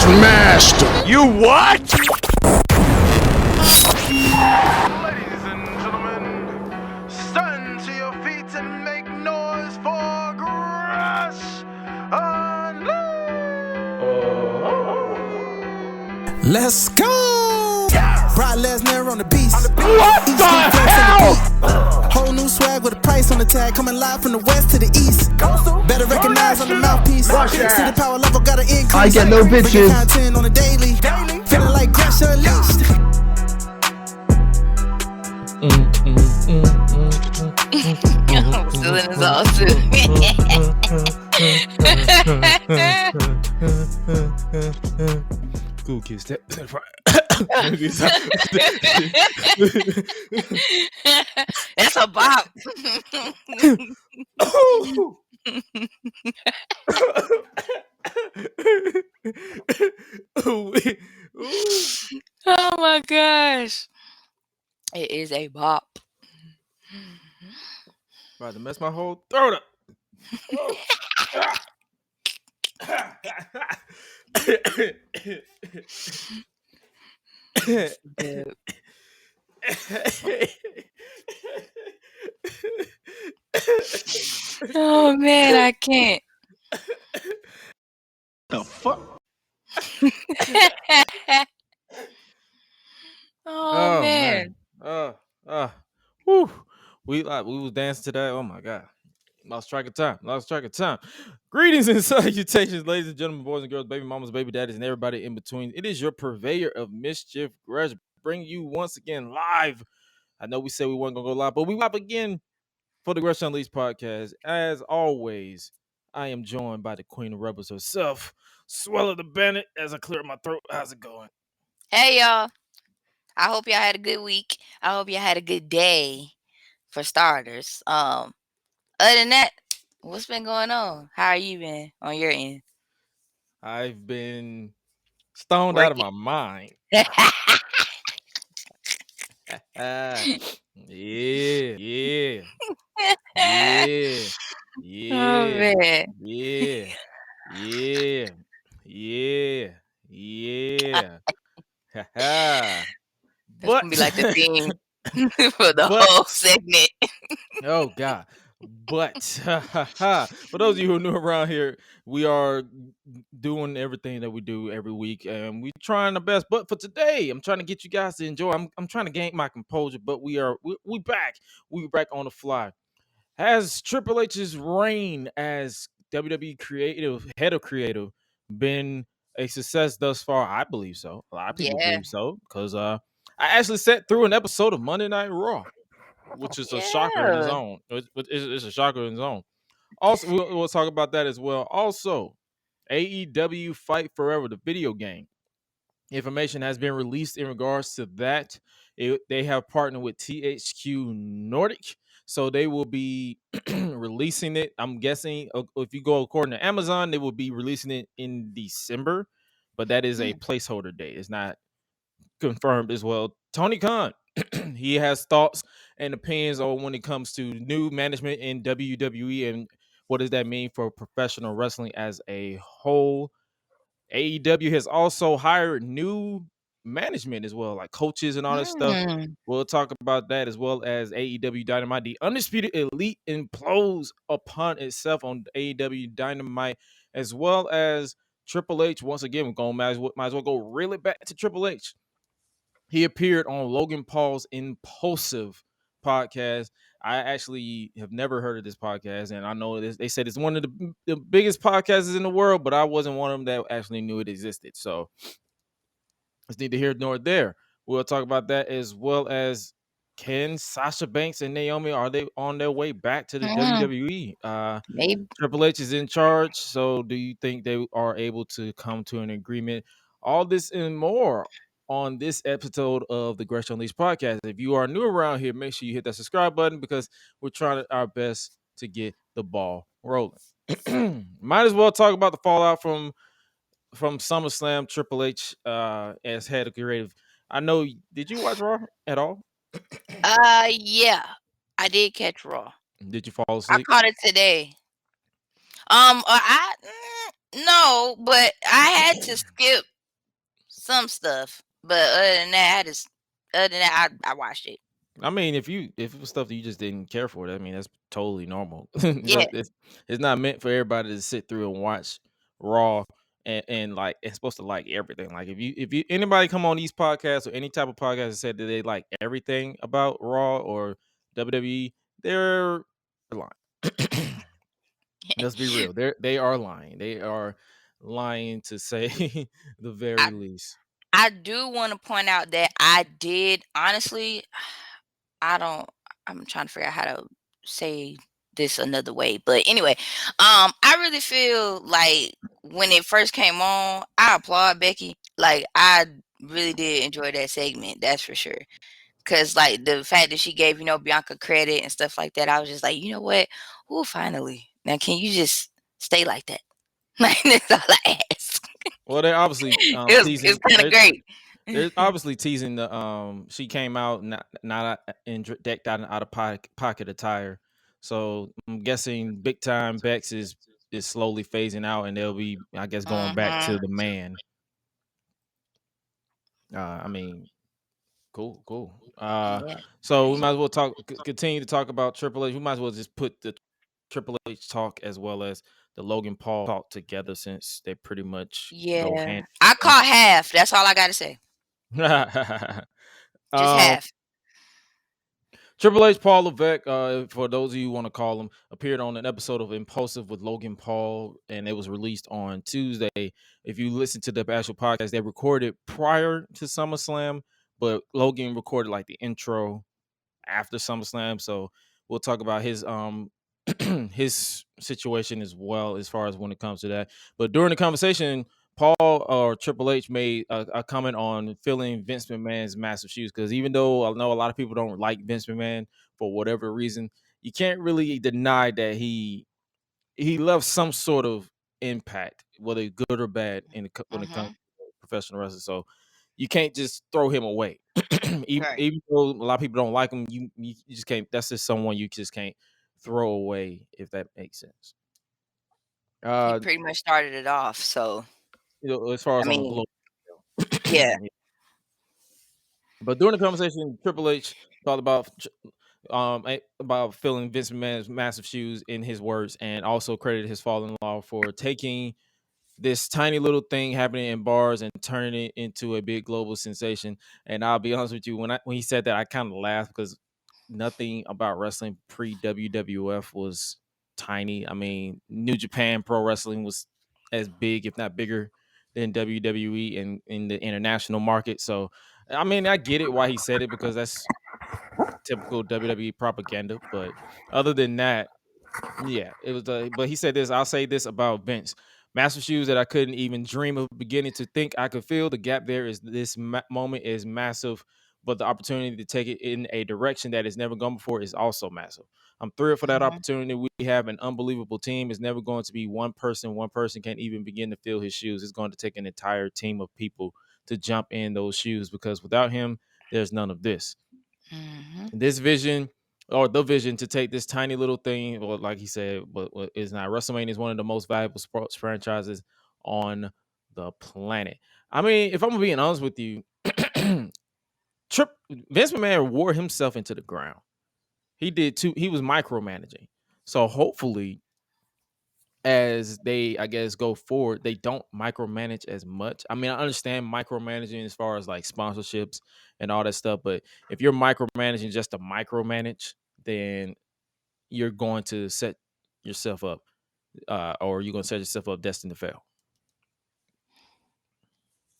smashed him. You what? Ladies and gentlemen, stand to your feet and make noise for Gresh and Let's go! Brock Lesnar on the beast. What the hell? Whole new swag with a price on the tag. Coming live from the west to the east. Better recognize on the mouthpiece. See the power level got an increase. I get no bitches. Content on the daily. Feeling like Gresh Unleashed. I'm still in his lawsuit. Cool kids. That's a bop. Oh my gosh. It is a bop. About to mess my whole throat up. Oh man, I can't. The fuck? Oh man. Whew. We was dancing to that. Oh my god. Lost track of time. Greetings and salutations, ladies and gentlemen, boys and girls, baby mamas, baby daddies, and everybody in between. It is your purveyor of mischief, Gresh, bringing you once again live. I know we said we weren't gonna go live, but we live again for the Gresh Unleashed podcast. As always, I am joined by the Queen of Rebels herself, Suela the Bandit. As I clear my throat, how's it going? Hey y'all. I hope y'all had a good week. I hope y'all had a good day for starters. Other than that, what's been going on? How are you been on your end? I've been stoned out of my mind. Yeah. Oh man. Yeah. That's gonna be like the theme for the whole segment. Oh God. But for those of you who are new around here, we are doing everything that we do every week, and we're trying the best. But for today, I'm trying to get you guys to enjoy. I'm trying to gain my composure, but we back. We're back on the fly. Has Triple H's reign as WWE head of creative been a success thus far? I believe so. A lot of people believe so, because I actually sat through an episode of Monday Night Raw, which is a shocker in its own. It's a shocker in its own. Also, we'll talk about that as well. Also, AEW Fight Forever, the video game. Information has been released in regards to that. They have partnered with THQ Nordic, so they will be releasing it. I'm guessing if you go according to Amazon, they will be releasing it in December, but that is a placeholder date. It's not confirmed as well. Tony Khan, he has thoughts and opinions on when it comes to new management in WWE and what does that mean for professional wrestling as a whole. AEW has also hired new management as well, like coaches and all that stuff. We'll talk about that, as well as AEW Dynamite. The Undisputed Elite implodes upon itself on AEW Dynamite, as well as Triple H. Once again, we're going might as well go really back to Triple H. He appeared on Logan Paul's Impulsive podcast. I actually have never heard of this podcast, and I know they said it's one of the biggest podcasts in the world, but I wasn't one of them that actually knew it existed. So it's neither here nor there. We'll talk about that, as well as can Sasha Banks and Naomi, are they on their way back to the WWE? Maybe. Triple H is in charge, so do you think they are able to come to an agreement? All this and more on this episode of the Gresh Unleashed podcast. If you are new around here, make sure you hit that subscribe button, because we're trying our best to get the ball rolling. Might as well talk about the fallout from SummerSlam. Triple H as head of creative. I know. Did you watch Raw at all? Yeah, I did catch Raw. Did you fall asleep? I caught it today. No, but I had to skip some stuff, but other than that, I watched it. I mean, if it was stuff that you just didn't care for, I mean, that's totally normal. Yeah. It's not meant for everybody to sit through and watch Raw and like it's supposed to like everything. Like if you anybody come on these podcasts or any type of podcast and said that they like everything about Raw or WWE, they're lying. Let's be real. They are lying. They are lying to say the very I least. I do want to point out that I did honestly. I don't. I'm trying to figure out how to say this another way, but anyway, I really feel like when it first came on, I applaud Becky. Like I really did enjoy that segment. That's for sure. Cause like the fact that she gave Bianca credit and stuff like that, I was just like, you know what? Oh, finally. Now can you just stay like that? Like that's all I ask. Well, they're obviously It's teasing. kind of great. They're obviously teasing the she came out not decked out of pocket attire. So I'm guessing big time Bex is slowly phasing out and they'll be, I guess, going back to the man. I mean, cool. Yeah. So we might as well continue to talk about Triple H. We might as well just put the Triple H talk as well as the Logan Paul talk together since they pretty much go Yeah. hand I in caught half. That's all I gotta say. hand. Just half. Triple H, Paul Levesque, for those of you who want to call him, appeared on an episode of Impulsive with Logan Paul, and it was released on Tuesday. If you listen to the actual podcast, they recorded prior to SummerSlam, but Logan recorded like the intro after SummerSlam. So we'll talk about his his situation as well as far as when it comes to that. But during the conversation, Paul or Triple H made a comment on filling Vince McMahon's massive shoes, because even though I know a lot of people don't like Vince McMahon for whatever reason, you can't really deny that he left some sort of impact, whether good or bad, when it comes Mm-hmm. to professional wrestling. So you can't just throw him away. Right. Even though a lot of people don't like him, you just can't. That's just someone you just can't throw away, if that makes sense. He Uh, pretty much started it off. So as far I as on a mean, global yeah. scale. But during the conversation, Triple H talked about filling Vince McMahon's massive shoes in his words, and also credited his father-in-law for taking this tiny little thing happening in bars and turning it into a big global sensation. And I'll be honest with you, when he said that, I kind of laughed because nothing about wrestling pre WWF was tiny. I mean, New Japan Pro Wrestling was as big, if not bigger, than WWE in the international market. So, I mean, I get it why he said it, because that's typical WWE propaganda. But other than that, yeah, it was. But he said this. I'll say this about Vince: massive shoes that I couldn't even dream of beginning to think I could fill. The gap there is this moment is massive, but the opportunity to take it in a direction that has never gone before is also massive. I'm thrilled for that Mm-hmm. opportunity. We have an unbelievable team. It's never going to be one person. One person can't even begin to fill his shoes. It's going to take an entire team of people to jump in those shoes, because without him, there's none of this. Mm-hmm. This vision, or the vision, to take this tiny little thing, or like he said, but is not, WrestleMania is one of the most valuable sports franchises on the planet. I mean, if I'm being honest with you, Vince McMahon wore himself into the ground. He did too. He was micromanaging. So hopefully, as they, I guess, go forward, they don't micromanage as much. I mean, I understand micromanaging as far as like sponsorships and all that stuff, but if you're micromanaging just to micromanage, then you're going to set yourself up, or you're going to set yourself up destined to fail.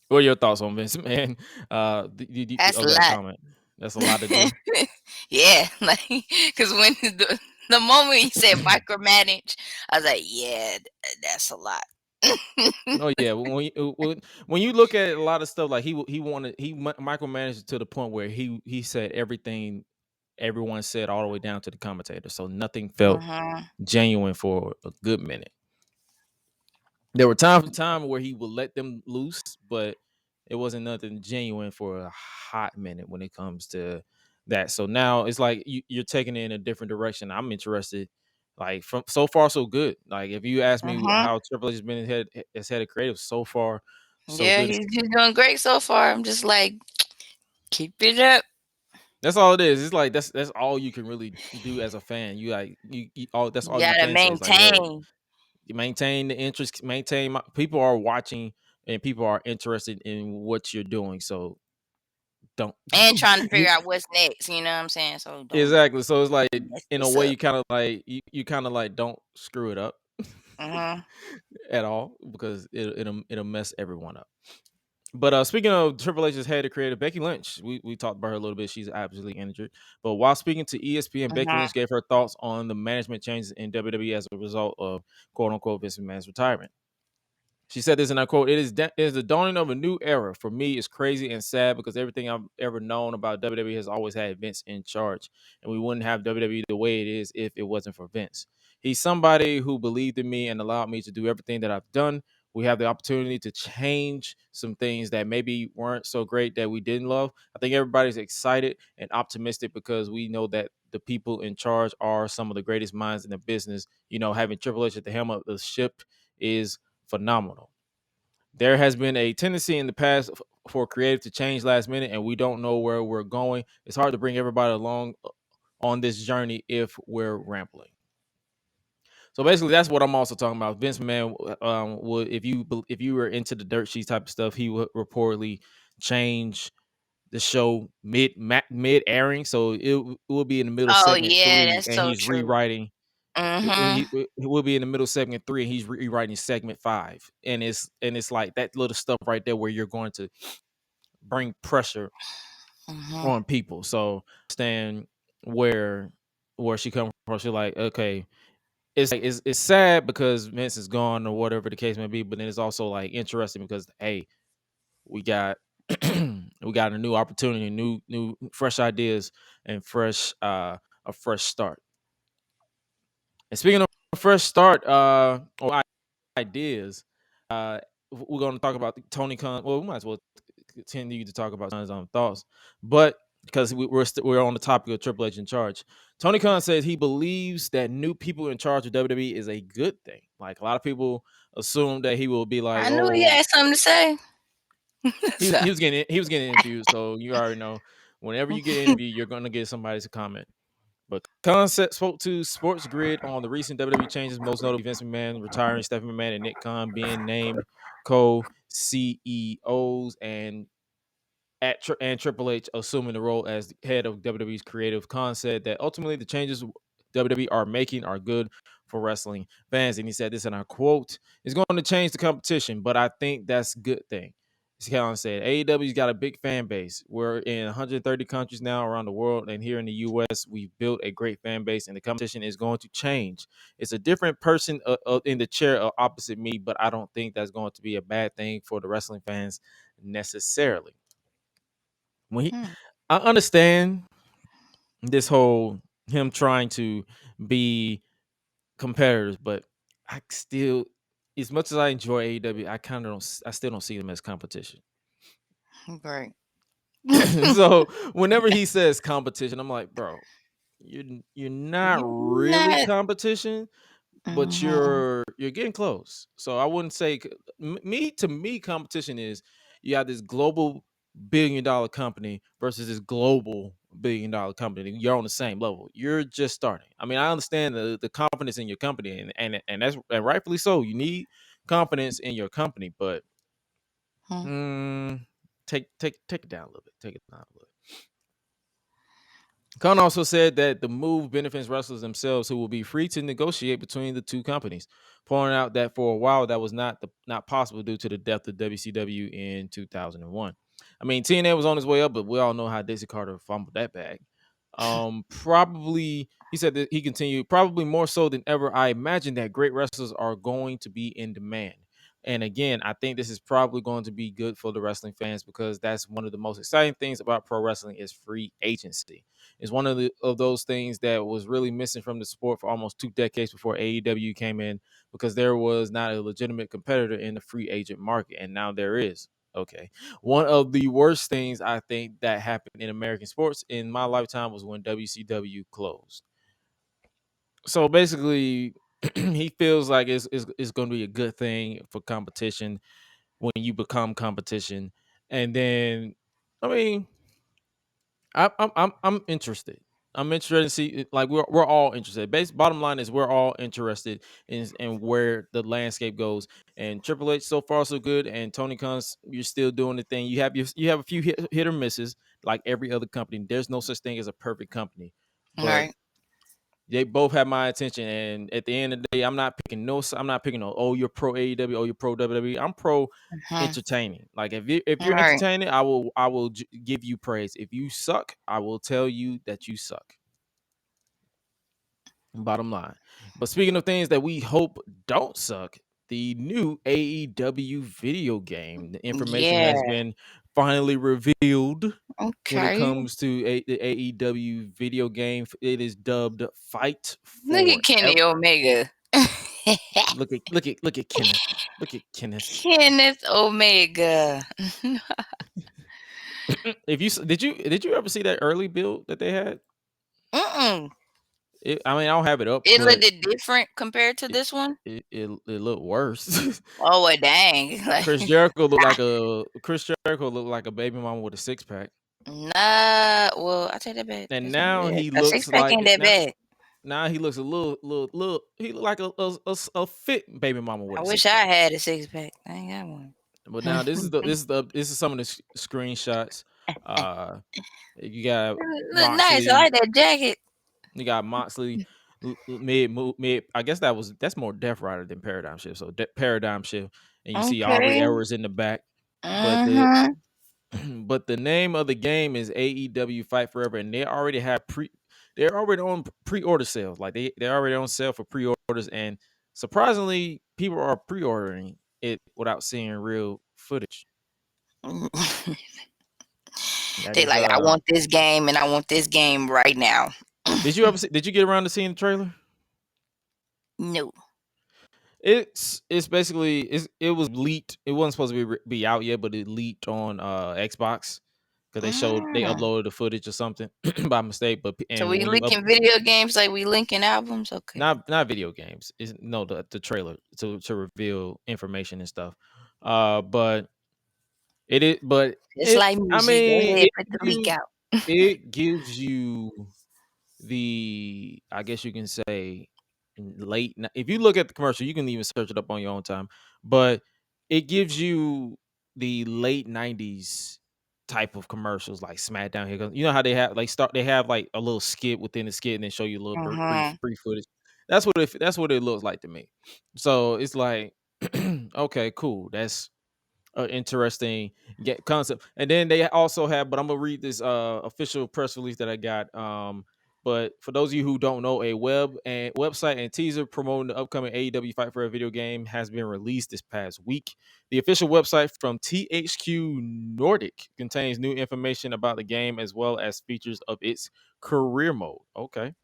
What are your thoughts on Vince, man? That's a That lot. comment. That's a lot to do. Yeah, like because when the moment he said micromanage, I was like, yeah, that's a lot. Oh yeah, when you look at a lot of stuff, like he micromanaged to the point where he said everything everyone said all the way down to the commentator, so nothing felt Mm-hmm. genuine for a good minute. There were time where he would let them loose, but it wasn't nothing genuine for a hot minute when it comes to that. So now it's like you're taking it in a different direction. I'm interested. Like, from so far so good. Like, if you ask me Mm-hmm. how Triple H has been head of creative so far, So Yeah, good. he's doing great so far. I'm just like, keep it up. That's all it is. It's like that's all you can really do as a fan. You like you all. That's You all you gotta can say. It's like, yo, maintain. you maintain the interest, people are watching and people are interested in what you're doing. So don't And trying to figure you out what's next. You know what I'm saying? So don't exactly. So it's like mess in a this way up. you kind of like you kind of like don't screw it up Mm-hmm. at all because it'll mess everyone up. But speaking of Triple H's head of creative, Becky Lynch, we talked about her a little bit. She's absolutely injured. But while speaking to ESPN, Becky Mm-hmm. Lynch gave her thoughts on the management changes in WWE as a result of quote unquote Vince McMahon's retirement. She said this, and I quote, it is the dawning of a new era. For me, it's crazy and sad because everything I've ever known about WWE has always had Vince in charge. And we wouldn't have WWE the way it is if it wasn't for Vince. He's somebody who believed in me and allowed me to do everything that I've done. We have the opportunity to change some things that maybe weren't so great that we didn't love. I think everybody's excited and optimistic because we know that the people in charge are some of the greatest minds in the business. You know, having Triple H at the helm of the ship is phenomenal. There has been a tendency in the past for creative to change last minute, and we don't know where we're going. It's hard to bring everybody along on this journey if we're rambling. So basically, that's what I'm also talking about. Vince McMahon would, if you were into the dirt sheet type of stuff, he would reportedly change the show mid airing, so it will be in the middle Oh segment yeah, 3, that's and so he's true. rewriting. Mm-hmm. It will be in the middle segment 3, and he's rewriting segment 5, and it's like that little stuff right there where you're going to bring pressure Mm-hmm. on people. So understand where she comes from. She's like, okay, it's like it's sad because Vince is gone or whatever the case may be, but then it's also like interesting because hey, we got we got a new opportunity, new fresh ideas, and a fresh start. And speaking of fresh start, or ideas, we're going to talk about Tony Khan. Well, we might as well continue to talk about Khan's own thoughts, but because we're on the topic of Triple H in charge, Tony Khan says he believes that new people in charge of WWE is a good thing. Like a lot of people assume that he will be like, I knew he oh, had something to say. So, he was getting interviewed, so you already know. Whenever you get interviewed, you're going to get somebody to comment. But Khan spoke to Sports Grid on the recent WWE changes, most notably Vince McMahon retiring, Stephanie McMahon and Nick Khan being named co-CEOs, and and Triple H assuming the role as the head of WWE's creative. Khan said that ultimately the changes WWE are making are good for wrestling fans. And he said this, and I quote, "It's going to change the competition, but I think that's a good thing." Khan said, AEW's got a big fan base. We're in 130 countries now around the world, and here in the US, we've built a great fan base, and the competition is going to change. It's a different person in the chair opposite me, but I don't think that's going to be a bad thing for the wrestling fans necessarily. When he, hmm. I understand this whole him trying to be competitors, but I still, as much as I enjoy AEW, I still don't see them as competition. Great. So whenever he says competition, I'm like, bro, you're not really Not. competition, but Mm-hmm. you're getting close. So I wouldn't say to me competition is you have this global $1 billion company versus this global $1 billion company. You're on the same level. You're just starting. I mean, I understand the confidence in your company, and that's and rightfully so. You need confidence in your company, but take it down a little bit. Take it down a little bit. Khan also said that the move benefits wrestlers themselves, who will be free to negotiate between the two companies, pointing out that for a while that was not possible due to the death of WCW in 2001. I mean, TNA was on his way up, but we all know how Dixie Carter fumbled that bag. Probably, he said that he continued, probably more so than ever, I imagine that great wrestlers are going to be in demand. And again, I think this is probably going to be good for the wrestling fans because that's one of the most exciting things about pro wrestling is free agency. It's one of those things that was really missing from the sport for almost 2 decades before AEW came in, because there was not a legitimate competitor in the free agent market, and now there is. Okay. One of the worst things I think that happened in American sports in my lifetime was when WCW closed. So basically, he feels like it's going to be a good thing for competition. when you become competition. And then, I mean, I'm interested. I'm interested to see, like, we're all interested. Bottom line is we're all interested in where the landscape goes. And Triple H, so far so good, and Tony Khan's, you're still doing the thing. You have a few hit or misses like every other company. There's no such thing as a perfect company, All but right. they both have my attention. And at the end of the day, I'm not picking no. Oh, you're pro AEW. Oh, you're pro WWE. I'm pro Mhm. entertaining. Like, if All you're right. entertaining, I will give you praise. If you suck, I will tell you that you suck. Bottom line. But speaking of things that we hope don't suck, the new AEW video game, the information Yeah. has been finally revealed. When it Okay. comes to the AEW video game, it is dubbed Fight Look at Kenny Forever. Omega. Look at Kenneth. Look at Kenneth. Kenneth Omega. If you did you ever see that early build that they had? Mm-mm. I mean, I don't have it up, It but looked different compared to it this one. it looked worse. Oh, well, dang. Like, Chris Jericho looked like a baby mama with a six pack, nah. Well, I take that back. and That's not now bad. he A six looks pack like ain't that bad. now he looks a little. He look like a fit baby mama with I a wish six I pack. had a six pack. I ain't got one. But now this is some of the screenshots. Uh, you got Look nice. I like Moxley. that jacket. You got Moxley mid. I guess that's more Death Rider than Paradigm Shift. So Paradigm Shift, and you see Aubrey Okay. Edwards in the back. But the Mm-hmm. but the name of the game is AEW Fight Forever, and they're already on pre-order sales. Like, they're already on sale for pre-orders, and surprisingly, people are pre-ordering it without seeing real footage. That They is like, I want this game and I want this game right now. did you get around to seeing the trailer? No. It's basically it was leaked. It wasn't supposed to be out yet, but it leaked on Xbox because they Mm. uploaded the footage or something by mistake. But So and we when you linking video games like we linking albums? Okay. not video games, is no, the trailer to reveal information and stuff. But it is, but It's like I music. Go mean, ahead, put the leak out. it gives you the, I guess you can say, if you look at the commercial, you can even search it up on your own time, but it gives you the late 90s type of commercials, like SmackDown. Here comes, you know how they have like a little skit within the skit and then show you a little Mm-hmm. brief footage. That's what it looks like to me. So it's like, okay, cool, that's interesting concept. And then they also have, but I'm gonna read this official press release that I got. But for those of you who don't know, a website and teaser promoting the upcoming AEW Fight for a video game has been released this past week. The official website from THQ Nordic contains new information about the game as well as features of its career mode. Okay.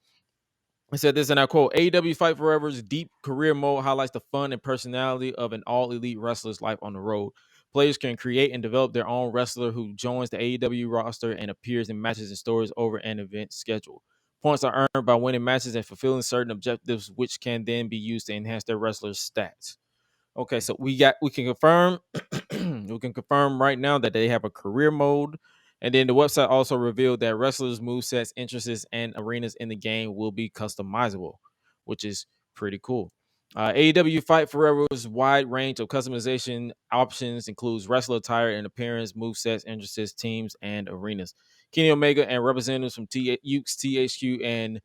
It said this, and I quote: AEW Fight Forever's deep career mode highlights the fun and personality of an all elite wrestler's life on the road. Players can create and develop their own wrestler who joins the AEW roster and appears in matches and stories over an event schedule. Points are earned by winning matches and fulfilling certain objectives, which can then be used to enhance their wrestler's stats. Okay, so we can confirm we can confirm right now that they have a career mode. And then the website also revealed that wrestlers' movesets, interests, and arenas in the game will be customizable, which is pretty cool. AEW Fight Forever's wide range of customization options includes wrestler attire and appearance, movesets, interests, teams, and arenas. Kenny Omega and representatives from Ukes, THQ, and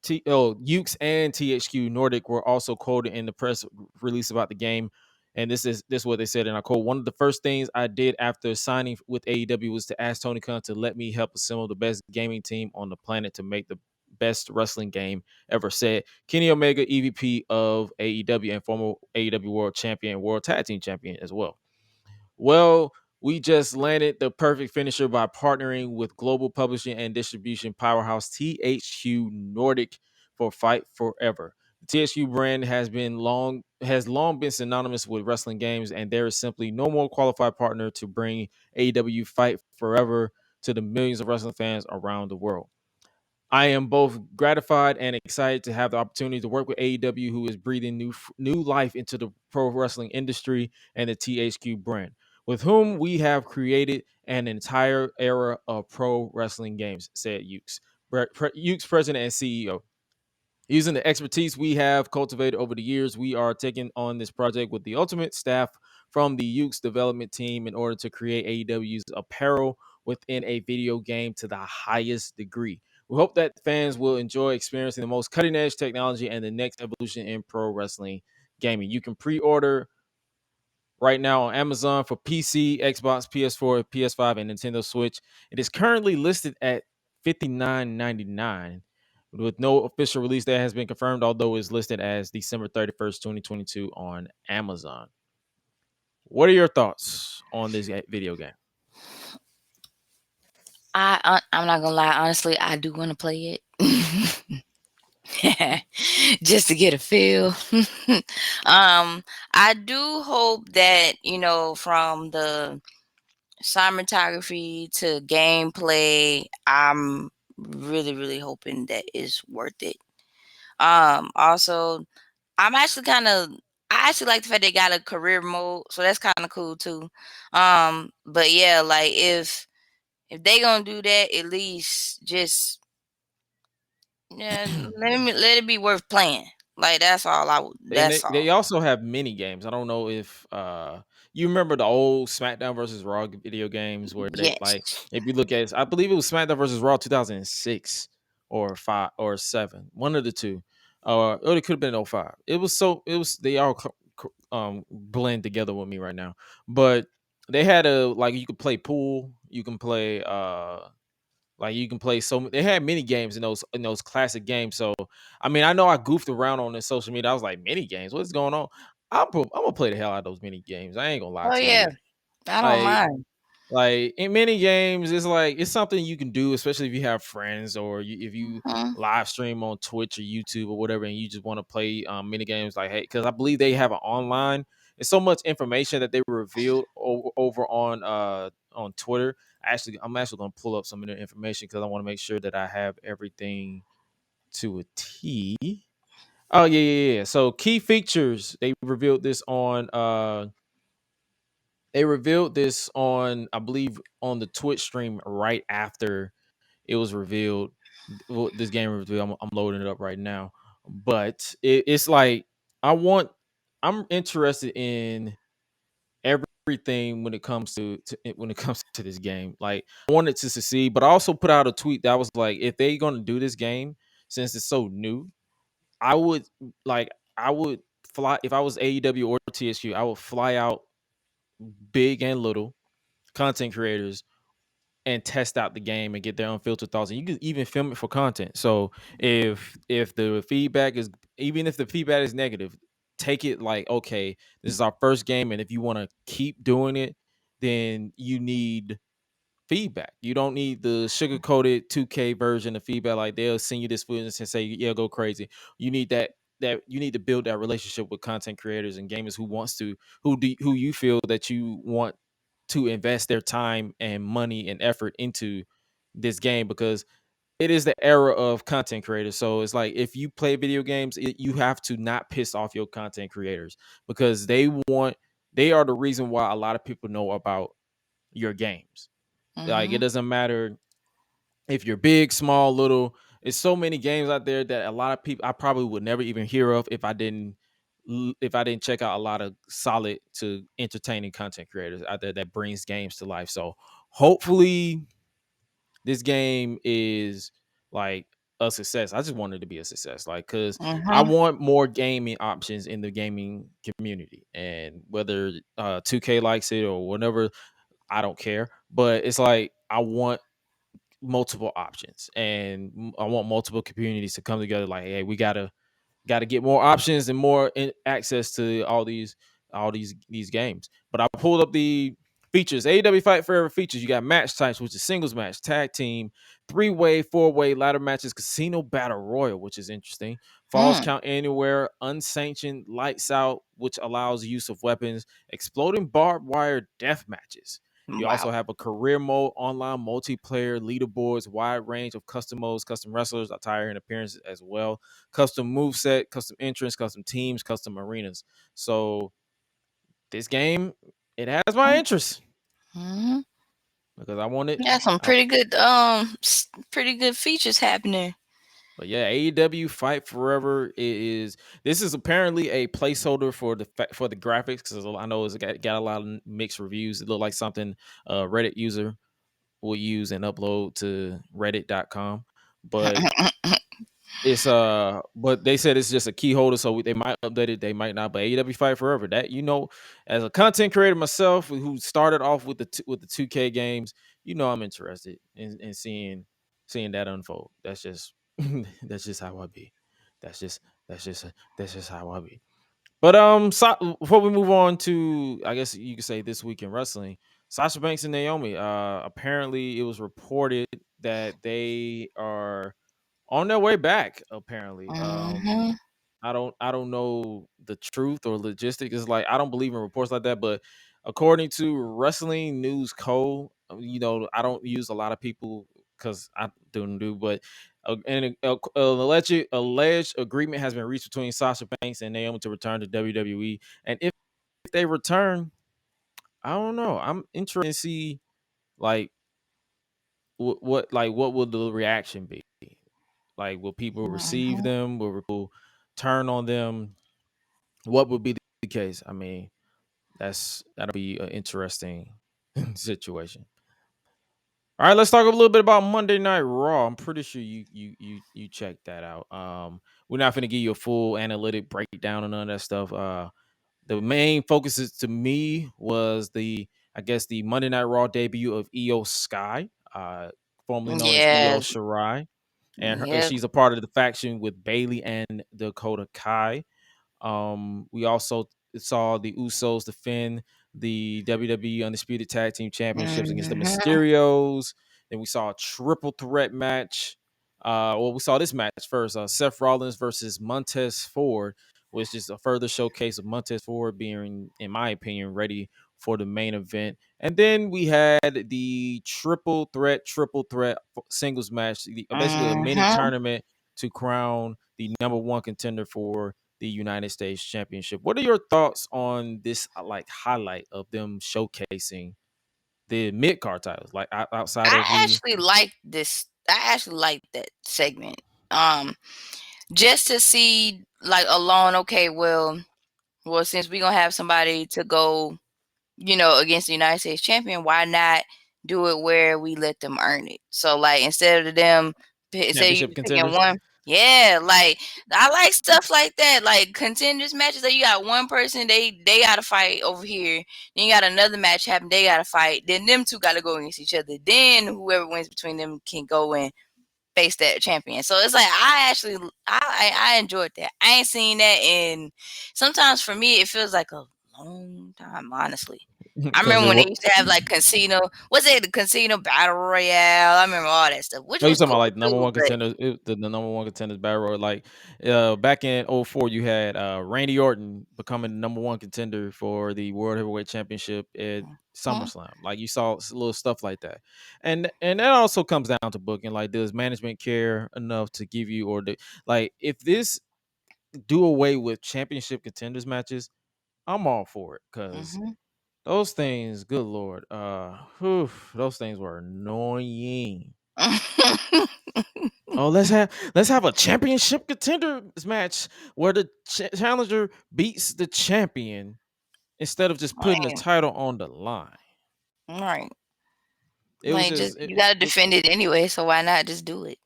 Ukes and THQ Nordic were also quoted in the press release about the game. And this is what they said, and I quote: "One of the first things I did after signing with AEW was to ask Tony Khan to let me help assemble the best gaming team on the planet to make the best wrestling game ever," said Kenny Omega, EVP of AEW and former AEW World Champion, World Tag Team Champion as well. Well, we just landed the perfect finisher by partnering with global publishing and distribution powerhouse THQ Nordic for Fight Forever. The THQ brand has long been synonymous with wrestling games, and there is simply no more qualified partner to bring AEW Fight Forever to the millions of wrestling fans around the world. I am both gratified and excited to have the opportunity to work with AEW, who is breathing new life into the pro wrestling industry and the THQ brand, with whom we have created an entire era of pro wrestling games, said Ukes. Ukes, president and CEO. Using the expertise we have cultivated over the years, we are taking on this project with the ultimate staff from the Ukes development team in order to create AEW's apparel within a video game to the highest degree. We hope that fans will enjoy experiencing the most cutting edge technology and the next evolution in pro wrestling gaming. You can pre-order right now on Amazon for PC, Xbox, PS4, PS5, and Nintendo Switch. It is currently listed at $59.99 with no official release that has been confirmed, although it's listed as December 31st, 2022 on Amazon. What are your thoughts on this video game? I'm not gonna lie, honestly, I do want to play it. Just to get a feel. I do hope that, from the cinematography to gameplay, I'm really, really hoping that it's worth it. Also, I actually like the fact they got a career mode, so that's kind of cool too. But yeah, like if they gonna do that, at least just let it be worth playing. Like that's all I would. And That's they all. also have mini games. I don't know if you remember the old SmackDown versus Raw video games where they Yes. like if you look at I believe it was SmackDown versus Raw 2006 or 5 or 7, one of the two. Or it could have been '05. They all blend together with me right now. But they had you could play pool, you can play they had mini games in those classic games. So I mean, I know I goofed around on this social media. I was like, mini games, what's going on? I'm gonna play the hell out of those mini games. I ain't gonna lie Oh to yeah, you. I don't Like mind. like in mini games, it's something you can do, especially if you have friends or if you Mhm. live stream on Twitch or YouTube or whatever, and you just want to play mini games. Like, hey, because I believe they have an online. It's so much information that they revealed over on Twitter. I'm actually gonna pull up some of the information because I want to make sure that I have everything to a T. Oh yeah. So key features they revealed this on I believe on the Twitch stream right after it was revealed. This game revealed. I'm loading it up right now, but it's like I'm interested in everything when it comes to this game. Like I want it to succeed, but I also put out a tweet that was like, if they gonna do this game since it's so new, I would I would fly if I was AEW or TSQ. I would fly out big and little content creators and test out the game and get their unfiltered thoughts. And you can even film it for content. So if the feedback is even if the feedback is negative, take it like, okay, this is our first game, and if you want to keep doing it, then you need feedback. You don't need the sugar coated 2K version of feedback. Like they'll send you this footage and say, yeah, go crazy. You need that you need to build that relationship with content creators and gamers who you feel that you want to invest their time and money and effort into this game, because it is the era of content creators. So it's like if you play video games, you have to not piss off your content creators, because they are the reason why a lot of people know about your games. Like it Mhm. doesn't matter if you're big, small, little. It's so many games out there that a lot of people I probably would never even hear of if I didn't check out a lot of solid to entertaining content creators out there that brings games to life. So hopefully this game is like a success. I just want it to be a success, like because I Mhm. want more gaming options in the gaming community, and whether 2K likes it or whatever, I don't care. But it's like I want multiple options, and I want multiple communities to come together. Like, hey, we gotta get more options and more access to all these games. But I pulled up the features. AEW Fight Forever features. You got match types, which is singles match, tag team, 3-way, 4-way, ladder matches, casino battle royal, which is interesting. Falls Mm. count anywhere, unsanctioned, lights out, which allows use of weapons, exploding barbed wire death matches. You Wow. also have a career mode, online multiplayer, leaderboards, wide range of custom modes, custom wrestlers, attire, and appearances as well. Custom moveset, custom entrance, custom teams, custom arenas. So this game, it has my interest Mm-hmm. because I want it. Got some pretty good features happening. But yeah, AEW Fight Forever this is apparently a placeholder for the graphics because I know it's got a lot of mixed reviews. It looked like something a Reddit user will use and upload to reddit.com. But it's but they said it's just a key holder, so they might update it, they might not. But AEW Fight Forever, that as a content creator myself who started off with the 2K games, I'm interested in seeing that unfold. That's just that's just how I be. That's just how I be. But before we move on to, I guess you could say, this week in wrestling, Sasha Banks and Naomi. Apparently, it was reported that they are on their way back. Apparently, Mm-hmm. I don't know the truth or logistics. It's like I don't believe in reports like that, but according to Wrestling News Co., I don't use a lot of people because I don't do, but an alleged agreement has been reached between Sasha Banks and Naomi to return to WWE, and if they return, I don't know. I'm interested to see like what will the reaction be? Like, will people receive them? Will people turn on them? What would be the case? I mean, that'll be an interesting situation. All right, let's talk a little bit about Monday Night Raw. I'm pretty sure you checked that out. We're not going to give you a full analytic breakdown and none of that stuff. The main focuses to me was I guess the Monday Night Raw debut of Io Sky, formerly known as Io Yes. Shirai, and Yep. she's a part of the faction with Bailey and Dakota Kai. We also saw the Usos defend the WWE Undisputed Tag Team Championships against the Mm-hmm. Mysterios. Then we saw a triple threat match. We saw this match first: Seth Rollins versus Montez Ford, which is a further showcase of Montez Ford being, in my opinion, ready for the main event. And then we had the triple threat singles match, basically a mini Mm-hmm. tournament to crown the number one contender for the United States Championship. What are your thoughts on this highlight of them showcasing the mid card titles, like outside of I the actually like this. I actually like that segment. Just to see alone. Okay, well, since we're gonna have somebody to go, against the United States champion, why not do it where we let them earn it? So instead of them, say you championship picking contenders? one, yeah, I like stuff like that, like contenders matches that you got one person they gotta fight over here, then you got another match happen, they gotta fight, then them two gotta go against each other, then whoever wins between them can go and face that champion. So it's I enjoyed that. I ain't seen that in, sometimes for me it feels like a long time, honestly. I Because remember it when they was. used to have casino, what's it, the casino battle royale. I remember all that stuff, which No, you was talking about cool like number too. one But contenders, the number one contenders battle royal. Like back in '04, you had Randy Orton becoming the number one contender for the World Heavyweight Championship at hmm, SummerSlam. Like you saw little stuff like that, and that also comes down to booking. Like, does management care enough to give you, if this do away with championship contenders matches? I'm all for it because hmm. those things, good lord, those things were annoying. Oh, let's have a championship contenders match where the challenger beats the champion instead of just putting the Right, title on the line. right. It was Just just you gotta defend it anyway, so why not just do it?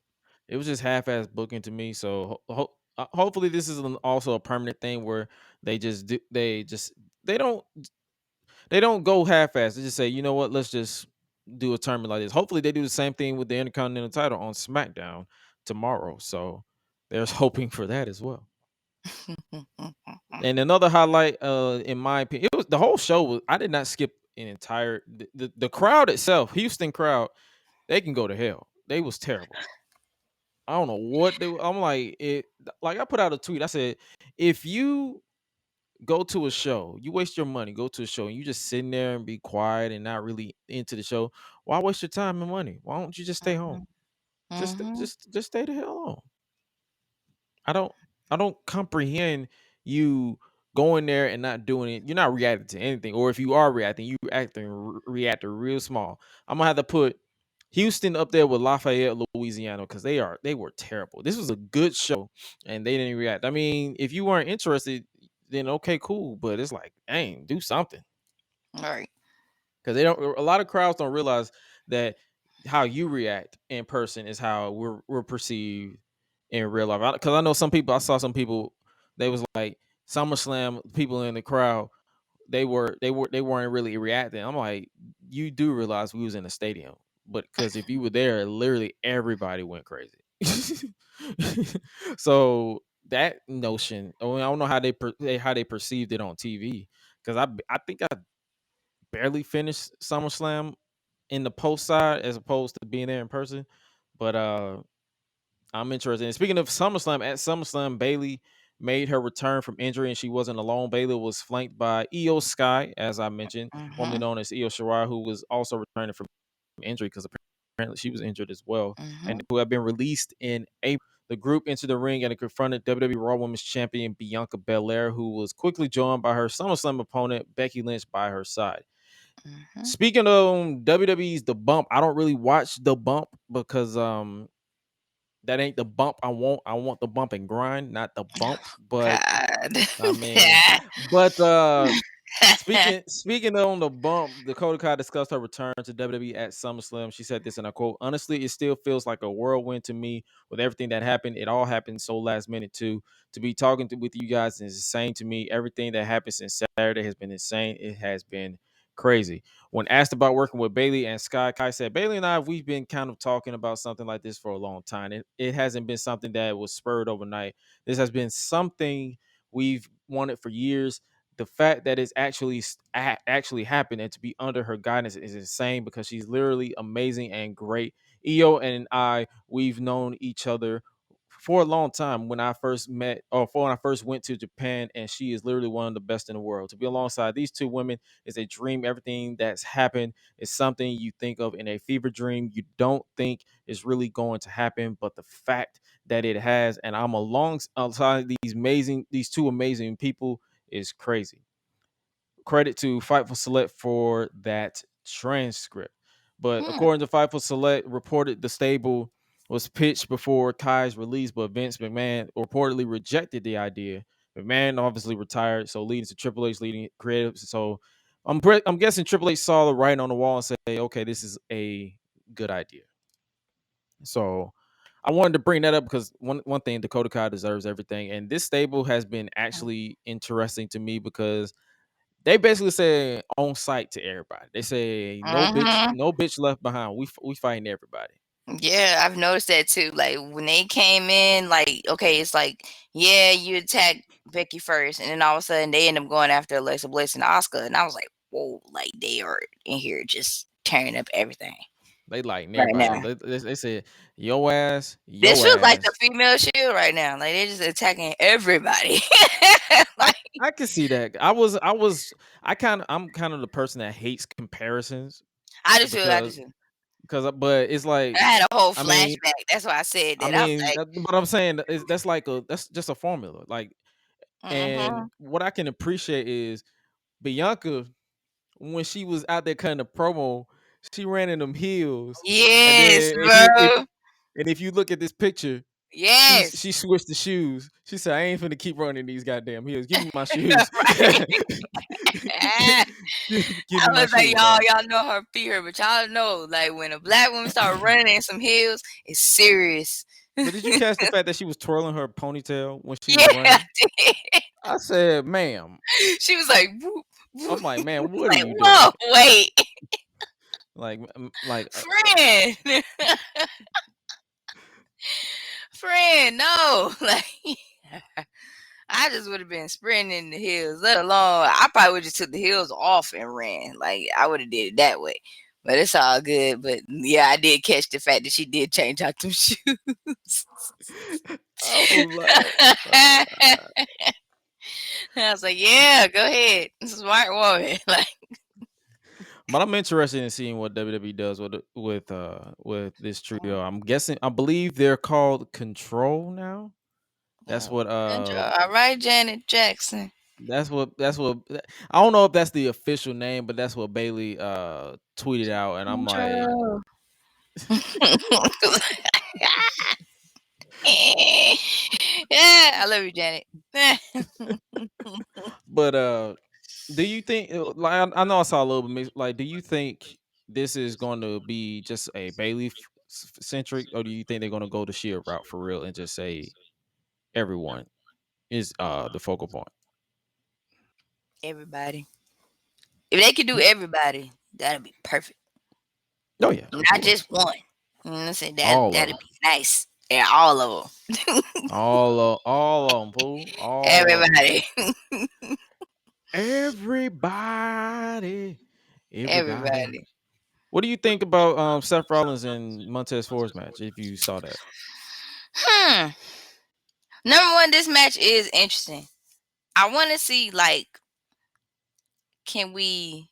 it was just half-ass booking to me. So hopefully this is also a permanent thing where they just do, they don't they don't go half-ass. They just say, you know what, let's just do a tournament like this. Hopefully they do the same thing with the Intercontinental title on SmackDown tomorrow. So there's hoping for that as well. And another highlight, in my opinion, it was the whole show. I did not skip an entire the crowd itself. Houston crowd, they can go to hell. They was terrible. I don't know what I'm like. It like I put out a tweet. I said, if you go to a show. You waste your money, go to a show, and you just sitting there and be quiet and not really into the show. Why waste your time and money? Why don't you just stay home? Mm-hmm. Just stay the hell home. I don't I don't comprehend you going there and not doing it. You're not reacting to anything, or if you are reacting, you reacting real small. I'm gonna have to put Houston up there with Lafayette, Louisiana, because they were terrible. This was a good show, and they didn't react. I mean, if you weren't interested, then okay, cool. But it's like, dang, do something, All right. because they don't. A lot of crowds don't realize that how you react in person is how we're perceived in real life. Because I know some people. I saw some people. They was like SummerSlam people in the crowd. They weren't really reacting. I'm like, you do realize we was in a stadium, but because if you were there, literally everybody went crazy. So that notion, I mean, I don't know how how they perceived it on TV, because I think I barely finished SummerSlam in the post side as opposed to being there in person. But I'm interested. And speaking of SummerSlam, at SummerSlam, Bailey made her return from injury, and she wasn't alone. Bailey was flanked by Io Sky, as I mentioned, formerly Mm-hmm. known as Io Shirai, who was also returning from injury because apparently she was injured as well, Mm-hmm. and who had been released in April. The group entered the ring and it confronted WWE Raw Women's Champion Bianca Belair, who was quickly joined by her SummerSlam opponent Becky Lynch by her side. Mm-hmm. Speaking of WWE's The Bump, I don't really watch The Bump because that ain't the bump I want. I want the bump and grind, not the bump. But God. I mean, but speaking on the bump, Dakota Kai discussed her return to WWE at SummerSlam. She said this, and I quote: "Honestly, it still feels like a whirlwind to me with everything that happened. It all happened so last minute too. To be talking with you guys is insane to me. Everything that happened since Saturday has been insane. It has been crazy." When asked about working with Bailey and Sky, Kai said, "Bailey and I, we've been kind of talking about something like this for a long time. It hasn't been something that was spurred overnight. This has been something we've wanted for years. The fact that it's actually happened and to be under her guidance is insane because she's literally amazing and great. Io and I, we've known each other for a long time when I first met or for when I first went to Japan, and she is literally one of the best in the world. To be alongside these two women is a dream. Everything that's happened is something you think of in a fever dream. You don't think is really going to happen, but the fact that it has, and I'm alongside these two amazing people is crazy. Credit to Fightful Select for that transcript. But Hmm. according to Fightful Select, reported the stable was pitched before Kai's release, but Vince McMahon reportedly rejected the idea. McMahon obviously retired, so leading to Triple H leading creative. So I'm guessing Triple H saw the writing on the wall and said, "Okay, this is a good idea." So I wanted to bring that up because one thing, Dakota Kai deserves everything, and this stable has been actually interesting to me because they basically say on site to everybody. They say Mm-hmm. no bitch left behind. We fighting everybody. Yeah, I've noticed that too. Like when they came in, like, okay, it's like, yeah, you attack Becky first, and then all of a sudden they end up going after Alexa Bliss and Oscar, and I was like, whoa, like they are in here just tearing up everything They like right everybody. now. They said your ass, This your feels like the ass. female shield right now. Like they're just attacking everybody. Like I can see that. I'm kind of the person that hates comparisons I just feel I because just but it's I like had a whole I mean flashback. That's why I said I that. I was mean like, but I'm saying is that's just a formula. Like, and mm-hmm. what I can appreciate is Bianca, when she was out there cutting the promo, she ran in them heels, and Yes, then bro. if you look at this picture, she Yes. switched the shoes. She said, "I ain't finna keep running these goddamn heels. Give me my shoes. Right. Give I me my was like, shoes, dog." y'all know her fear, but y'all know, like, when a black woman start running in some heels, it's serious. But did you catch the fact that she was twirling her ponytail when she was Yeah, I running? did. I said, "Ma'am," She was like, whoop, I'm whoop. like, "Man, what are Like, you whoa, doing?" wait, Like, like, friend, friend, no, like. I just would have been sprinting in the hills, let alone I probably would just took the heels off and ran. Like I would have did it that way. But it's all good. But yeah, I did catch the fact that she did change out them shoes. I was like, I was like, yeah, go ahead. Smart woman. Like, But I'm interested in seeing what WWE does with this trio. I believe they're called Control now. That's what all right, Janet Jackson. that's what I don't know if that's the official name, but that's what Bailey tweeted out, and I'm like, Control. Yeah, I love you, Janet. but do you think like I know I saw a little bit like do you think this is going to be just a Bailey centric, or do you think they're going to go the Shield route for real and just say everyone is the focal point? Everybody. If they could do everybody, that'd be perfect. Oh yeah, of Not course. just one. You know what I'm saying? All of That'd them. be nice. Yeah, all of them. All of them, fool. All of them. Everybody. Everybody. Everybody. Everybody. What do you think about Seth Rollins and Montez Ford's match? If you saw that, Hmm. Number one, this match is interesting. I want to see, like, can we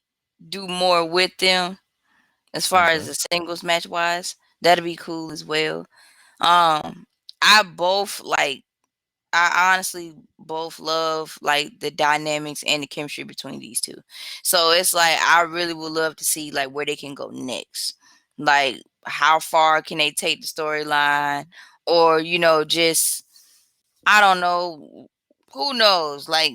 do more with them as far as okay. the singles match wise? That'd be cool as well. Um, I honestly both love like the dynamics and the chemistry between these two. So it's like I really would love to see like where they can go next. Like how far can they take the storyline, or just I don't know, who knows, like,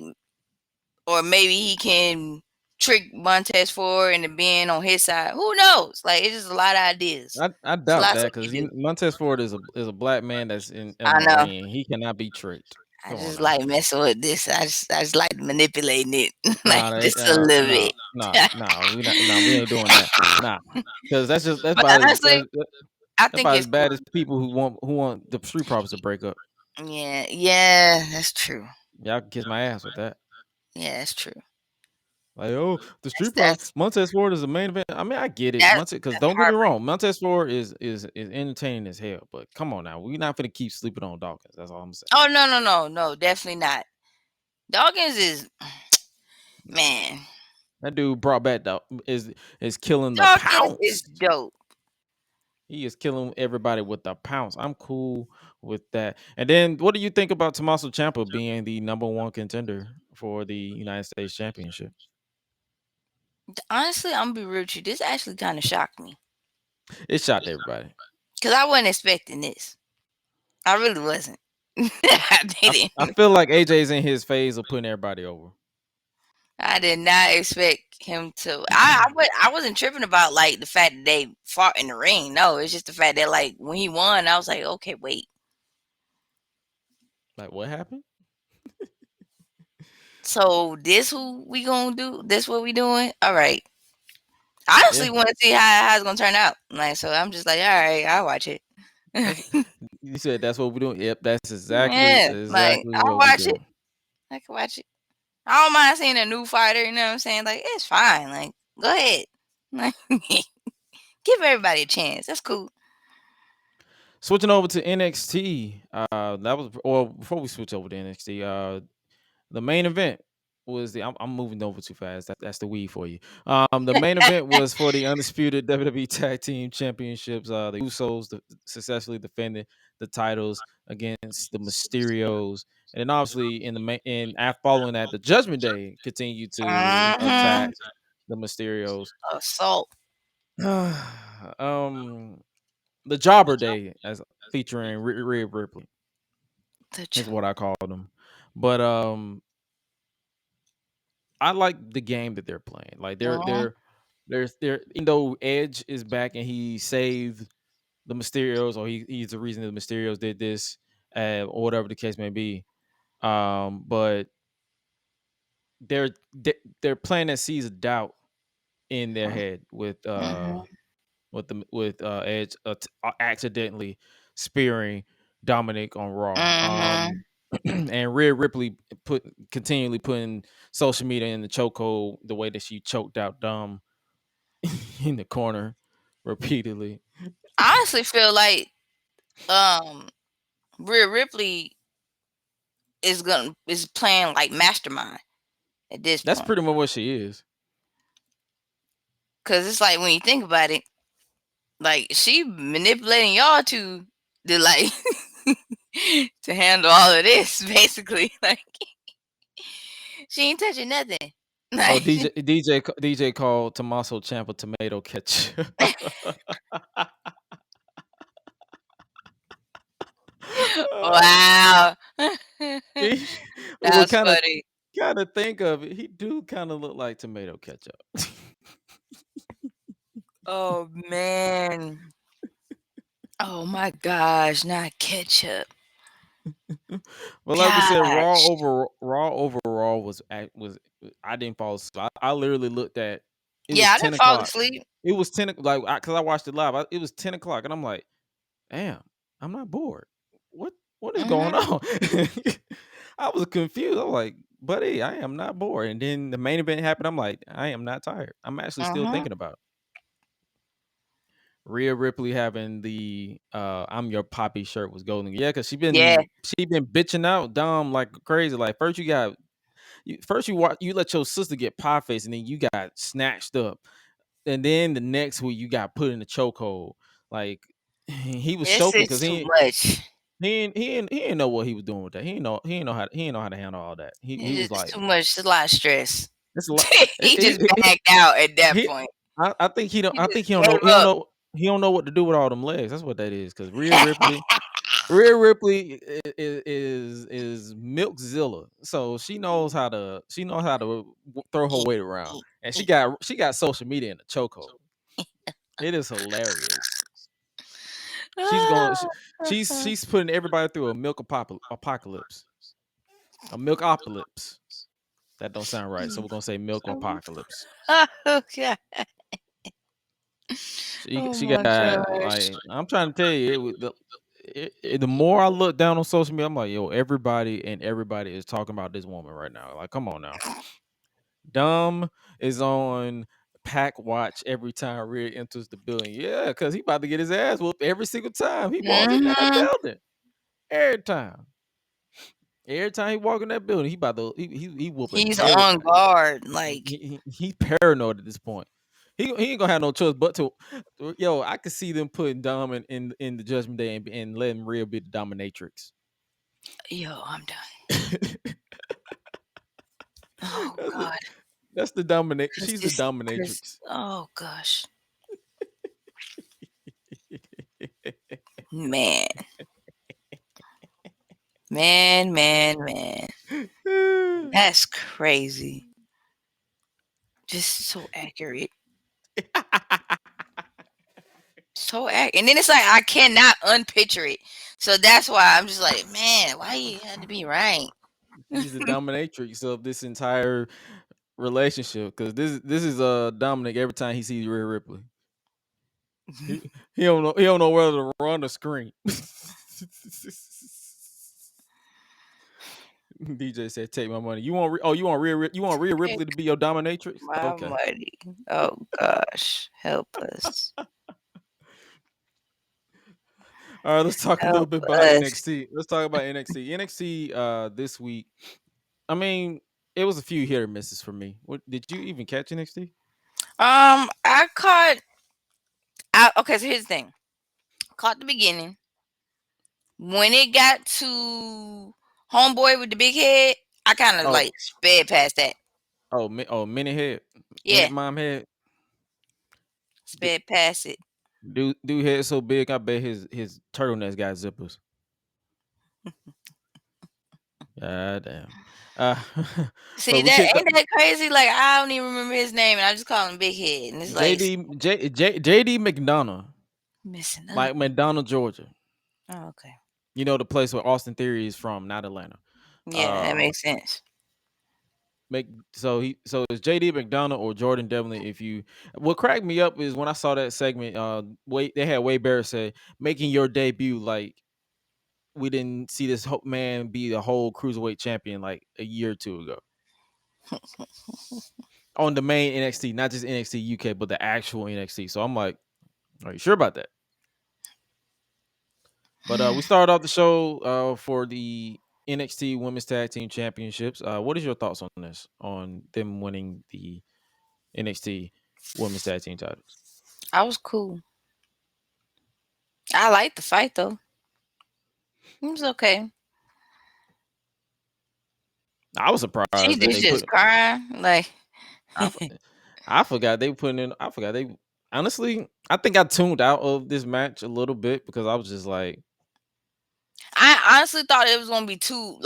or maybe he can trick Montez Ford into being on his side. Who knows? Like it's just a lot of ideas. I It's a doubt lot of that stuff you because do. Montez Ford is a black man that's in a I know. Marine. He cannot be tricked. I Come on just now. like messing with this. I just like manipulating it, like Nah, just a little bit. we ain't doing that. Nah, because that's But honestly, I think about as it's cool. bad as people who want the Street Profits to break up. Yeah, that's true. Y'all can kiss my ass with that. Yeah, that's true. Like, oh, the Street Profits. That's Montez Ford is the main event. I mean, I get it, that's Montez. Because that's don't get me heartbreaking. wrong, Montez Ford is entertaining as hell. But come on now, we're not gonna keep sleeping on Dawkins. That's all I'm saying. Oh no, definitely not. Dawkins is man. That dude brought back is killing the Dawkins is pounce. dope. He is killing everybody with the pounce. I'm cool with that. And then, what do you think about Tommaso Ciampa being the number one contender for the United States Championship? Honestly, I'm gonna be real with you. This actually kind of shocked me It shocked everybody. because I wasn't expecting this. I really wasn't. I didn't. I feel like AJ's in his phase of putting everybody over. I did not expect him to. I wasn't tripping about like the fact that they fought in the ring. No, it's just the fact that like when he won, I was like, okay, wait. Like, what happened? So this who we gonna do? This what we doing? All right. I honestly Yeah. want to see how it's gonna turn out. Like, so I'm just like, all right, I'll watch it. You said that's what we're doing. Yep, that's Yeah, like exactly I'll what we watch it. do. I can watch it. I don't mind seeing a new fighter. You know what I'm saying? Like, it's fine. Like, go ahead. Like, give everybody a chance. That's cool. Switching over to NXT, before we switch over to NXT, the main event was I'm moving over too fast. That's the weed for you. The main event was for the undisputed WWE Tag Team Championships. The Usos successfully defended the titles against the Mysterios, and then obviously following that, the Judgment Day continued to attack the Mysterios. Assault. The Jobber Day, as featuring Rhea Ripley, The is what I call them. But I like the game that they're playing. Like they're even though Edge is back and he saved the Mysterios, or he's the reason the Mysterios did this, or whatever the case may be. But they're playing that seeds of doubt in their head with Edge accidentally spearing Dominic on Raw. And Rhea Ripley continually putting social media in the chokehold the way that she choked out Dom in the corner repeatedly. I honestly feel like Rhea Ripley is playing like mastermind at this That's point. pretty much what she is. Cause it's like when you think about it, like she manipulating y'all to like to handle all of this, basically. Like she ain't touching nothing. Oh, Like, DJ called Tommaso Ciampa tomato ketchup. wow. Well, That's kind of funny. think of it. He do kind of look like tomato ketchup. Oh man. Oh my gosh, not ketchup. Well, like we said, Raw Gosh. overall was I didn't fall asleep. I literally looked at it was Yeah, I 10 didn't fall o'clock. asleep. It was 10 like because I watched it live. It was 10 o'clock, and I'm like, damn, I'm not bored. What is going on? I was confused. I was like, buddy, I am not bored. And then the main event happened. I'm like, I am not tired. I'm actually still thinking about it. Rhea Ripley having the "I'm Your Poppy" shirt was golden. Yeah, because she been bitching out Dom like crazy. Like first you let your sister get pie face, and then you got snatched up, and then the next week you got put in the chokehold. Like he was This choking is because too much. he didn't know what he was doing with that. He didn't know how to handle all that. He was It's like, too much. It's a lot of stress. it's a lot. He just backed out at that point. I think he don't. He I just think he don't know. gave He don't up. know. He don't know what to do with all them legs. That's what that is. Because Rhea Ripley is Milkzilla. So she knows how to throw her weight around, and she got social media in the chokehold. It is hilarious. She's going. She's putting everybody through a milk apocalypse. A milk-opocalypse. That don't sound right, so we're gonna say milk apocalypse. Okay. She got like I'm trying to tell you, the more I look down on social media, I'm like, yo, everybody is talking about this woman right now. Like, come on now. Dom is on pack watch every time Rhea enters the building. Yeah, because he about to get his ass whooped every single time he walks in that building. Every time. Every time he walk in that building, he about to he whooping. He's on guard. Like He paranoid at this point. He ain't gonna have no choice but to. Yo, I could see them putting Dom in the Judgment Day and letting Rhea be the dominatrix. yo, I'm done. Oh God. That's the dominate. She's the dominatrix. Oh gosh. Man. That's crazy. Just so accurate. So accurate. And then it's like I cannot unpicture it. So that's why I'm just like, man, why you had to be right? She's the dominatrix of this entire relationship because this is Dominic every time he sees Rhea Ripley. He don't know whether to run or scream. DJ said, "Take my money. You want Rhea Ripley to be your dominatrix? My money. Oh gosh, help us. All right, let's talk a little bit about NXT. Let's talk about NXT. NXT this week. I mean, it was a few hit or misses for me. What did you even catch NXT? I caught. Okay, so here's the thing. Caught the beginning. When it got to Homeboy with the big head, I kind of like sped past that. Mini head. Yeah, mom head. Sped past it. Dude head so big, I bet his turtlenecks got zippers. God damn. See ain't that crazy? Like I don't even remember his name, and I just call him Big Head. And it's JD McDonough. Missing up. Like McDonough, Georgia. Oh, okay. You know the place where Austin Theory is from, not Atlanta. Yeah, that makes sense. So it's JD McDonough or Jordan Devlin. What cracked me up is when I saw that segment. They had Wade Barrett say, "Making your debut." Like we didn't see this man be the whole cruiserweight champion like a year or two ago on the main NXT, not just NXT UK, but the actual NXT. So I'm like, are you sure about that? But we started off the show for the NXT Women's Tag Team Championships. What is your thoughts on this? On them winning the NXT Women's Tag Team titles? I was cool. I liked the fight though. It was okay. I was She surprised that they just put. crying like. I forgot they put in. I forgot they. Honestly, I think I tuned out of this match a little bit because I was just like, I honestly thought it was gonna be two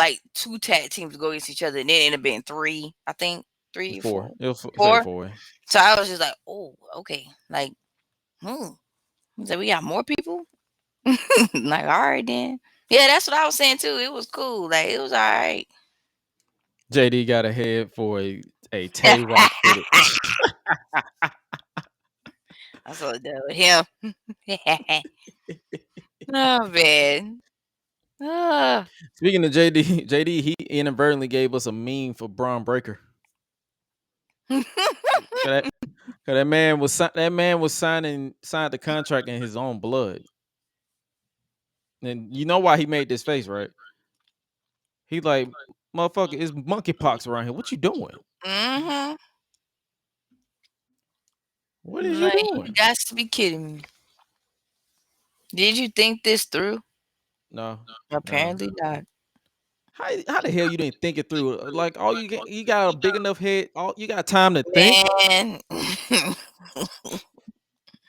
tag teams to go against each other, and then it ended up being three. I think three, four. four, It was four. four. So I was just like, oh, okay. Like, so we got more people. Like, all right then. Yeah, that's what I was saying too. It was cool. Like, it was all right. JD got a head for a Tay Rock footed. I saw that with him. Oh man. Speaking of JD, he inadvertently gave us a meme for Braun Breaker. that man was signed the contract in his own blood. And you know why he made this face, right? He like, motherfucker, it's monkeypox around here. What you doing? Mm-hmm. What is you doing? You got to be kidding me. Did you think this through? No. Apparently not. How the hell you didn't think it through? Like all you got a big enough head. You got time to think. Man.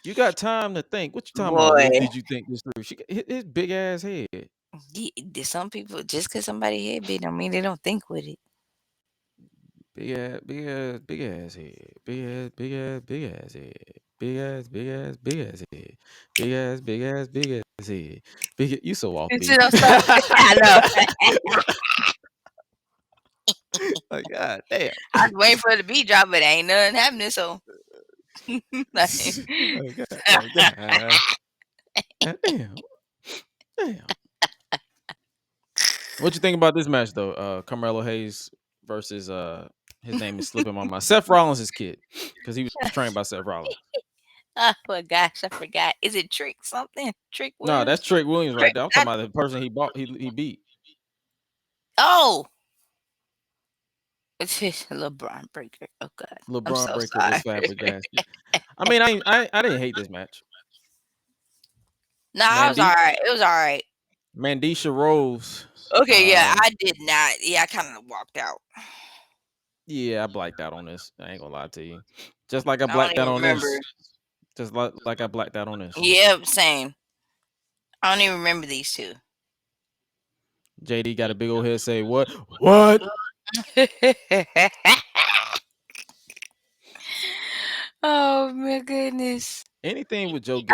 You got time to think. What you talking Boy. about? Did you think this through? His big ass head. Some people, just because somebody head big don't mean they don't think with it. Big ass head. Big ass head. Big ass head. Big ass head. Big ass head. Big ass head. You so off beat. I know. Like, God damn. I was waiting for the beat drop, but ain't nothing happening. So, Damn. What you think about this match though? Carmelo Hayes versus his name is slipping my mind. Seth Rollins' kid, because he was trained by Seth Rollins. oh my gosh, I forgot. Is it Trick something? Trick Williams? No, that's Trick Williams right there. I'm talking about the person he beat. Oh, it's his LeBron Breaker. Oh God, LeBron so Breaker was flabbergasted. I mean, I didn't hate this match. No, it was all right. It was all right. Mandisha Rose. Okay, yeah, I did not. Yeah, I kind of walked out. Yeah, I blacked out on this. I ain't gonna lie to you. Just like I blacked out on this. Just like I blacked out on this. Yeah, same. I don't even remember these two. JD got a big old head. Say what? What? Oh my goodness! Anything with Joe Gacy.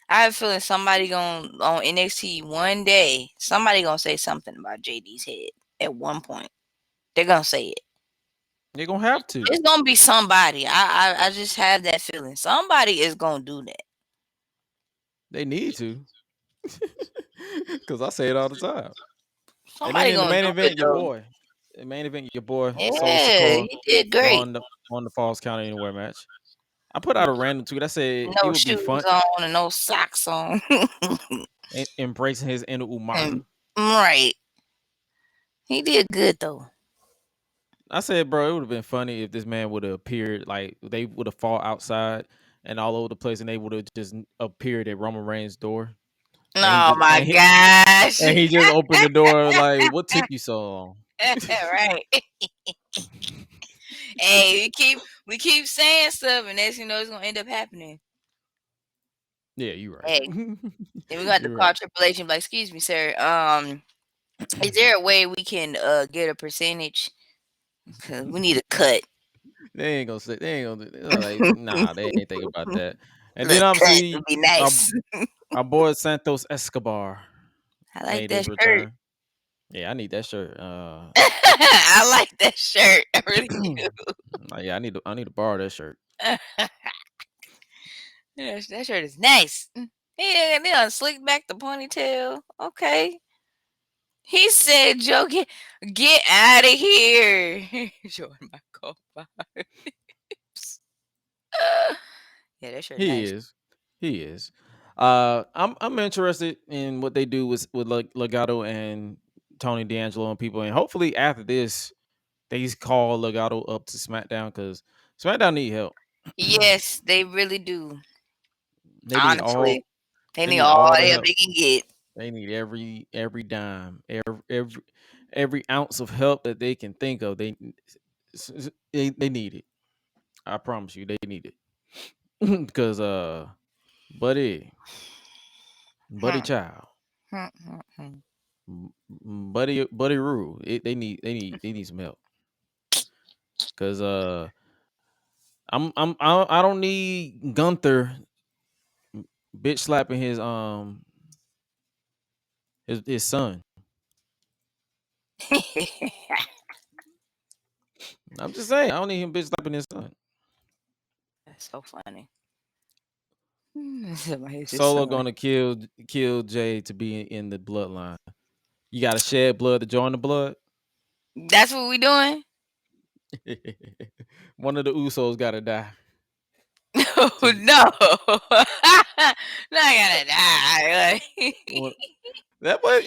I have a feeling somebody on NXT one day. Somebody gonna say something about JD's head at one point. They're gonna say it. They're gonna have to. It's gonna be somebody. I just have that feeling. Somebody is gonna do that. They need to. Because I say it all the time. Somebody and then in the main event, your boy. Yeah, he did great. On the Falls Count Anywhere match. I put out a random tweet. I said no it would be fun. On and no socks on. Embracing his inner Umaga. Right. He did good though. I said, bro, it would have been funny if this man would have appeared, like they would have fought outside and all over the place, and they would have just appeared at Roman Reigns' door. Oh my gosh! And he just opened the door like, "What took you so long?" Right. Hey, we keep saying stuff, and as you know, it's gonna end up happening. Yeah, you're right. Hey, then we got to call Triple H and be like, "Excuse me, sir. Is there a way we can get a percentage? Cause we need a cut." They ain't gonna like, nah, they ain't thinking about that. And then obviously, would be nice. Our boy Santos Escobar. I like that shirt. Yeah, I need that shirt. I like that shirt. I really do. Yeah, I need to borrow that shirt. Yeah, that shirt is nice. Yeah, they done slick back the ponytail. Okay. He said, "Joe, get out of here." Showing my cold vibes. Yeah, that shirt nice. He is. I'm interested in what they do with Legato and Tony D'Angelo and people, and hopefully after this, they just call Legato up to SmackDown because SmackDown need help. Yes, they really do. They need Honestly, they they need need all all the the help help. they can get. They need every dime, every ounce of help that they can think of. They need it. I promise you, they need it. Because buddy Hmm, child, hmm, hmm, hmm. buddy Rue, they need some help. Because I don't need Gunther bitch slapping his son. I'm just saying, I don't need him bitch slapping his son. That's so funny. Somebody's just Solo son. gonna kill Jay to be in the bloodline. You gotta shed blood to join the blood. That's what we doing. One of the Usos gotta die. No, no, I gotta die. One- that way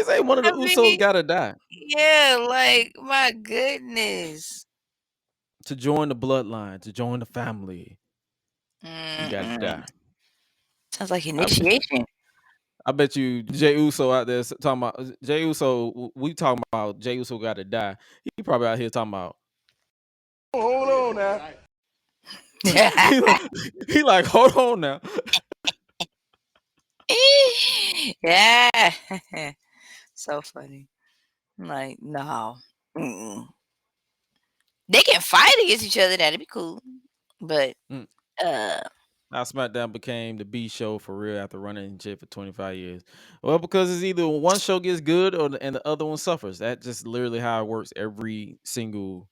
say one of the I Usos mean, gotta die yeah, like my goodness. to join the bloodline, to join the family. You gotta Mm-mm. die. Sounds like I, initiation. I bet you Jay Uso out there talking about Jay Uso. We talking about Jay Uso gotta die. He probably out here talking about. Hold on now. he like, hold on now. Yeah, so funny. I'm like, no, mm-mm. They can fight against each other. That'd be cool, but Mm. uh, How SmackDown became the B show for real after running shit for 25 years. Well, because it's either one show gets good and the other one suffers. That's just literally how it works every single.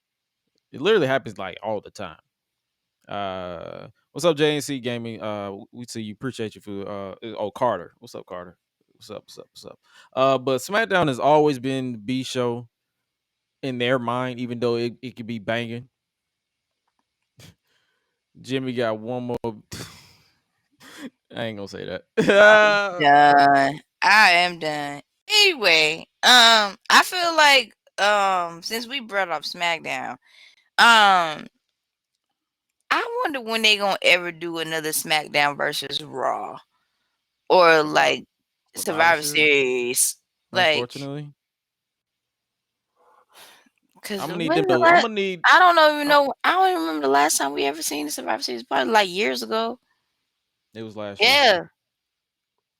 It literally happens like all the time. What's up, JNC Gaming? We see you. Appreciate you for Carter. What's up, Carter? What's up? What's up? What's up? But SmackDown has always been the B show in their mind, even though it could be banging. Jimmy got one more. I ain't gonna say that. done. I am done. Anyway, I feel like since we brought up SmackDown, I wonder when they gonna ever do another SmackDown versus Raw or like Survivor Series. Like, Unfortunately, cause I'm gonna need when them the though. I'm last, gonna need. I don't even know. I don't even remember the last time we ever seen the Survivor Series. Probably like years ago. It was last year. Yeah,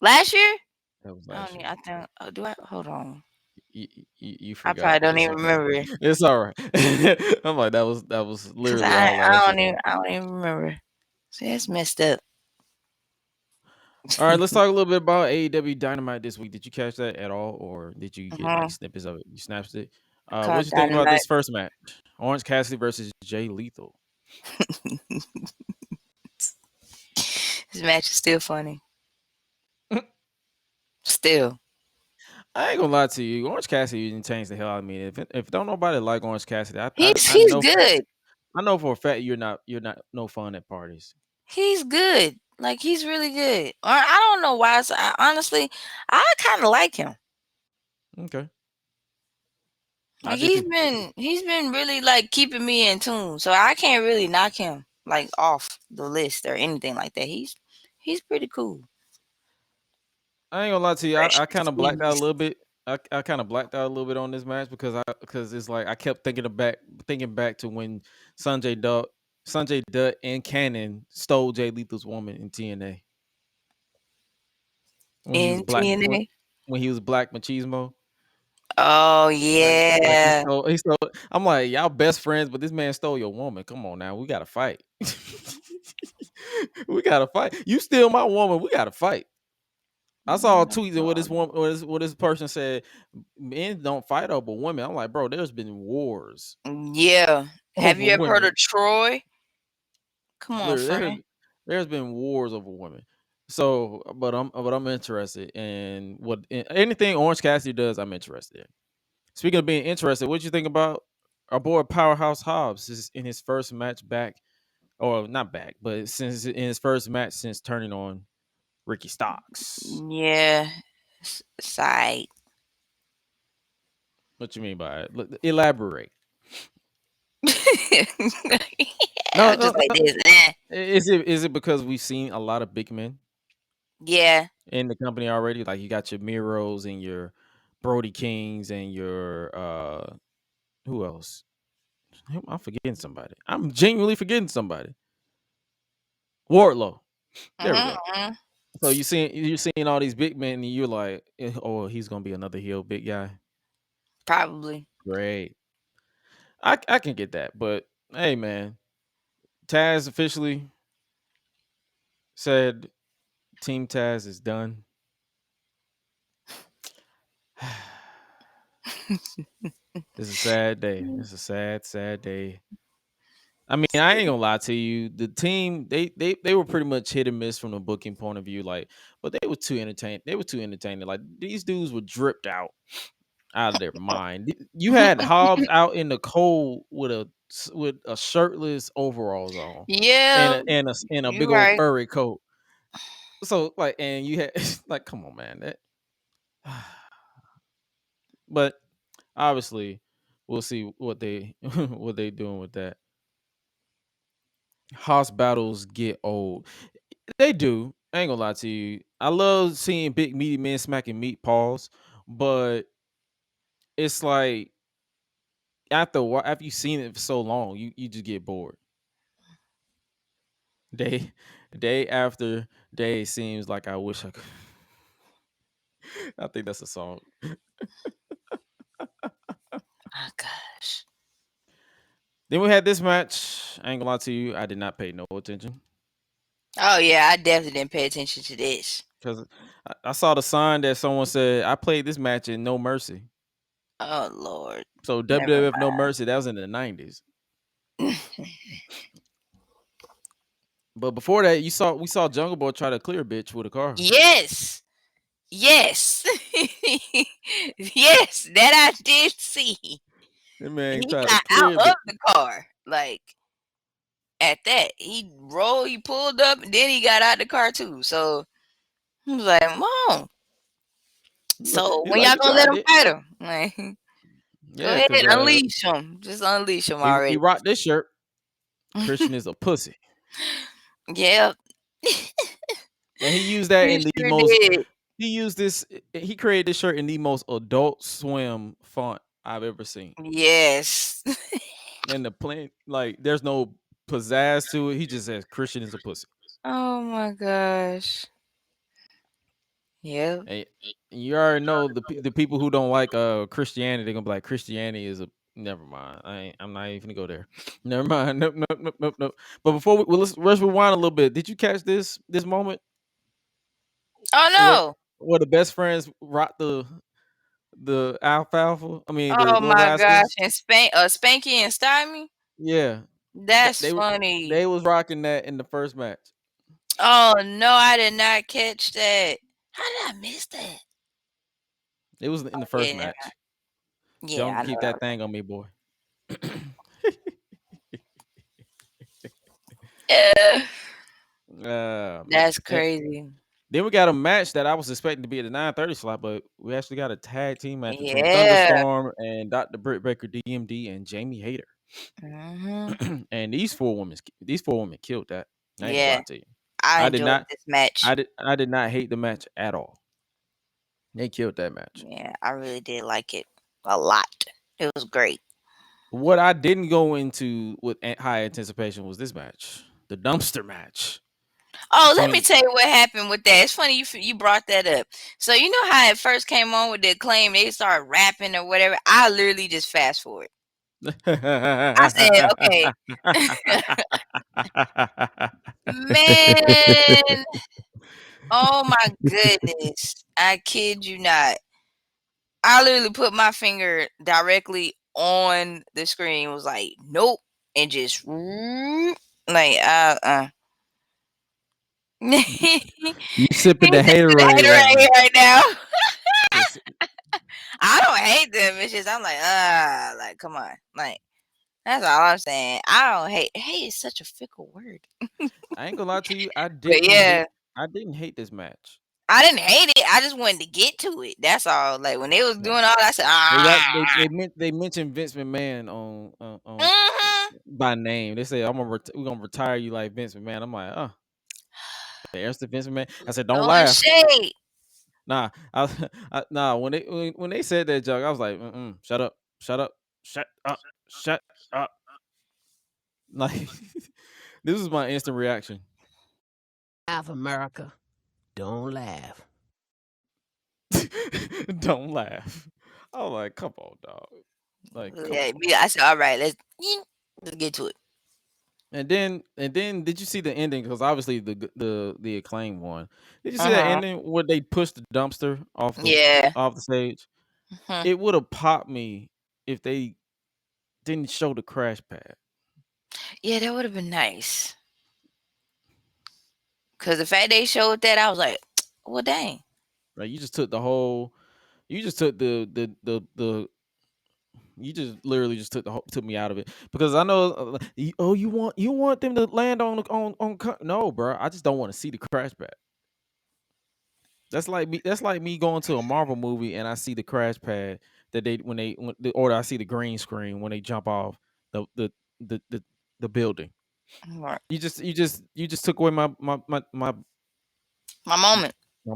last year. That was I last don't. year. I think. Oh, do I? Hold on. You I forgot. probably don't It's even okay. remember. It's all right. I'm like that was Cause literally all I last don't year. even. I don't even remember. See, that's messed up. All right, let's talk a little bit about AEW Dynamite this week. Did you catch that at all, or did you get like Uh-huh. snippets of it? You snatched it. Called What you think about Dynamite. this first match? Orange Cassidy versus Jay Lethal. This match is still funny. Still. I ain't gonna lie to you. Orange Cassidy didn't change the hell out of me. If don't nobody like Orange Cassidy, He's I know good. I know for a fact you're not no fun at parties. He's good. Like he's really good. Or I don't know why. Honestly, I kind of like him. Okay. I Like do too. he's been really like keeping me in tune. So I can't really knock him like off the list or anything like that. He's pretty cool. I ain't gonna lie to you. Gresh I and kind of blacked out a Suela. little bit. I kind of blacked out a little bit on this match because it's like I kept thinking back to when Sanjay Dutt and Cannon stole Jay Lethal's woman in TNA when he was In black TNA. when he was Black Machismo. Oh Like yeah. he stole. I'm like y'all best friends, but this man stole your woman. Come on now, we gotta fight. We gotta fight. You steal my woman, we gotta fight. I saw a tweet where this person said men don't fight over women. I'm like, bro, there's been wars Yeah. Have over you ever heard women. of Troy? Come on, Literally, friend. there's been wars over women. So, but I'm interested in anything Orange Cassidy does. I'm interested in. Speaking of being interested, what you think about our boy Powerhouse Hobbs in his first match back, or not back, but since in his first match since turning on Ricky Stocks. Yeah. Side. What you mean by it? Elaborate. I'm just like this. Is it because we've seen a lot of big men Yeah. in the company already? Like you got your Miros and your Brody Kings and your who else? I'm forgetting somebody. I'm genuinely forgetting somebody. Wardlow. There we go. Mhm. So you're seeing all these big men, and you're like, oh, he's gonna be another heel big guy. Probably. Great. I can get that, but hey, man, Taz officially said Team Taz is done. It's a sad day. It's a sad, sad day. I mean, I ain't gonna lie to you. The team, they were pretty much hit and miss from the booking point of view. Like, but they were too entertaining. They were too entertaining. Like these dudes were dripped out of their mind. You had Hobbs out in the cold with a shirtless overalls on Yeah, and a you big old right. furry coat. So like, and you had like, come on, man. That, but obviously, we'll see what they what they doing with that. House battles get old. They do. I ain't gonna lie to you. I love seeing big meaty men smacking meat paws, but it's like after you've seen it for so long, you just get bored. Day day after day seems like I wish I could. I think that's a song. Oh gosh. Then we had this match. I ain't gonna lie to you. I did not pay no attention Oh yeah, I definitely didn't pay attention to this. because I saw the sign that someone said I played this match in No Mercy. Oh Lord. So Never WWF No Mercy, that was in the 90s. mind. But before that, we saw Jungle Boy try to clear a bitch with a car. Yes. Yes. Yes, that I did see. That man He tried to got clear out a of bitch. the car. Like at that. He pulled up, and then he got out the car too. So he was like, Mom. So He's when like, y'all you gonna let tried him it. fight him? Like, go Yeah, ahead, because unleash him. Just unleash him he already. rocked this shirt. Christian is a pussy. Yeah. And he used that He in the sure most did. he created this shirt in the most adult swim font I've ever seen. Yes. And the plain like there's no pizzazz to it. He just says Christian is a pussy. Oh my gosh. Yeah. And you already know the people who don't like Christianity, they're gonna be like Christianity is a never mind. I'm not even gonna go there. Never mind. Nope, nope, nope, nope, nope. But before let's rewind a little bit. Did you catch this moment Oh no. where the best friends rock the alfalfa? I mean the Oh little my gosh. rascals. And Spanky and Stymie? Yeah. That's They funny. was rocking that in the first match. Oh no, I did not catch that. How did I miss that? It was in the Yeah, first never match. mind. Yeah, Don't I know keep what I that was thing on me, boy. Yeah. Man. That's crazy. Then we got a match that I was expecting to be at the 9:30 slot, but we actually got a tag team match between Yeah. Thunderstorm and Dr. Britt Baker, DMD, and Jamie Hayter. Mm-hmm. And these four women killed that. I ain't gonna Yeah. lie to you. I I did enjoyed not this match. I did not hate the match at all. They killed that match. Yeah, I really did like it a lot. It was great. What I didn't go into with high anticipation was this match, the dumpster match. Oh, let me tell you what happened with that. It's funny you brought that up. So you know how it first came on with the Acclaim, they started rapping or whatever. I literally just fast forward. I said, okay, man. Oh my goodness. I kid you not. I literally put my finger directly on the screen, was like, nope, and just like You sipping the haterade hater right now. right now. Yes. I don't hate them. It's just I'm like come on, like that's all I'm saying. I don't hate. Hate is such a fickle word. I ain't gonna lie to you. I But yeah, didn't hate this match. I didn't hate it. I just wanted to get to it. That's all. Like when they was doing all that, I said, they mentioned Vince McMahon on mm-hmm. by name. They say we're gonna retire you like Vince McMahon. I'm like, there's the Vince McMahon. I said, don't Throwing laugh. shade. Nah, nah. When they said that joke, I was like, shut up, shut up, shut up, shut up. Like this is my instant reaction. Laugh, America. Don't laugh. Don't laugh. I was like, come on, dog. Like, come on. I said, all right, let's get to it. And then, did you see the ending? Because obviously the acclaim one. Did you see that ending where they pushed the dumpster off the stage? Mhm. It would have popped me if they didn't show the crash pad. Yeah, that would have been nice. Cause the fact they showed that, I was like, well, dang. Right, you just took the whole. You just took the. You just literally just took me out of it because I know. You want them to land on no, bro. I just don't want to see the crash pad. That's like me. That's like me going to a Marvel movie and I see the crash pad that or I see the green screen when they jump off the building. Right. You just took away my moment. My moment. So,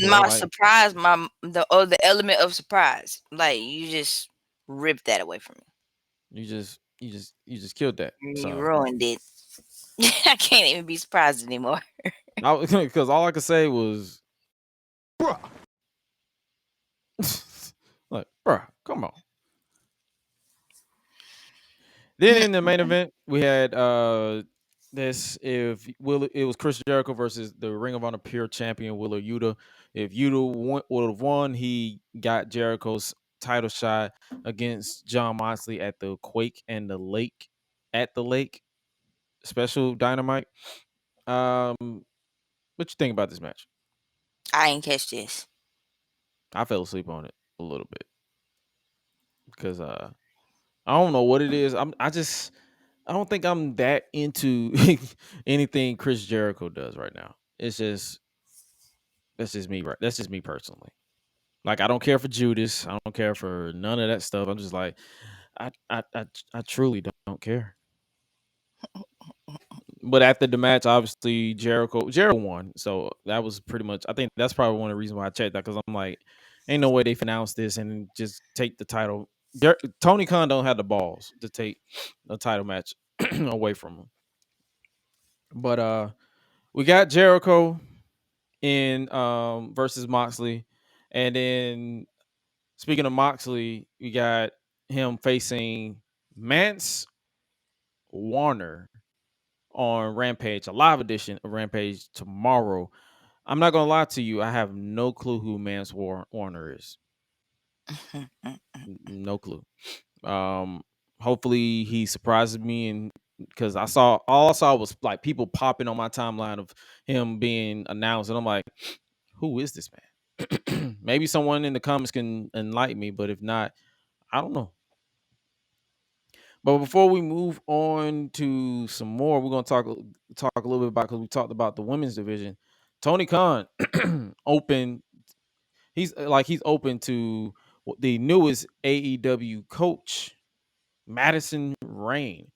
My surprise, the element of surprise. Like you just ripped that away from me. You just killed that. You ruined it. I can't even be surprised anymore. Because all I could say was, bruh. Like, bruh, come on. Then in the main event, we had it was Chris Jericho versus the Ring of Honor Pure Champion Wheeler Yuta. If Yuta would have won, he got Jericho's title shot against John Moxley at the Quake and the Lake special Dynamite. What you think about this match? I ain't catch this. I fell asleep on it a little bit because I don't know what it is. I don't think I'm that into anything Chris Jericho does right now. That's just me, right? That's just me personally. Like I don't care for Judas. I don't care for none of that stuff. I'm just like, I truly don't care. But after the match, obviously Jericho won. So that was pretty much. I think that's probably one of the reasons why I checked that because I'm like, ain't no way they announced this and just take the title. Tony Khan don't have the balls to take a title match away from him. But we got Jericho in versus Moxley, and then speaking of Moxley, we got him facing Mance Warner on Rampage, a live edition of Rampage tomorrow. I'm not gonna lie to you, I have no clue who Mance Warner is. No clue. Hopefully he surprises me, and because all I saw was like people popping on my timeline of him being announced, and I'm like, who is this man? Maybe someone in the comments can enlighten me, but if not, I don't know. But before we move on to some more, we're gonna talk a little bit about, because we talked about the women's division. Tony Khan open. He's open to the newest AEW coach, Madison Rain.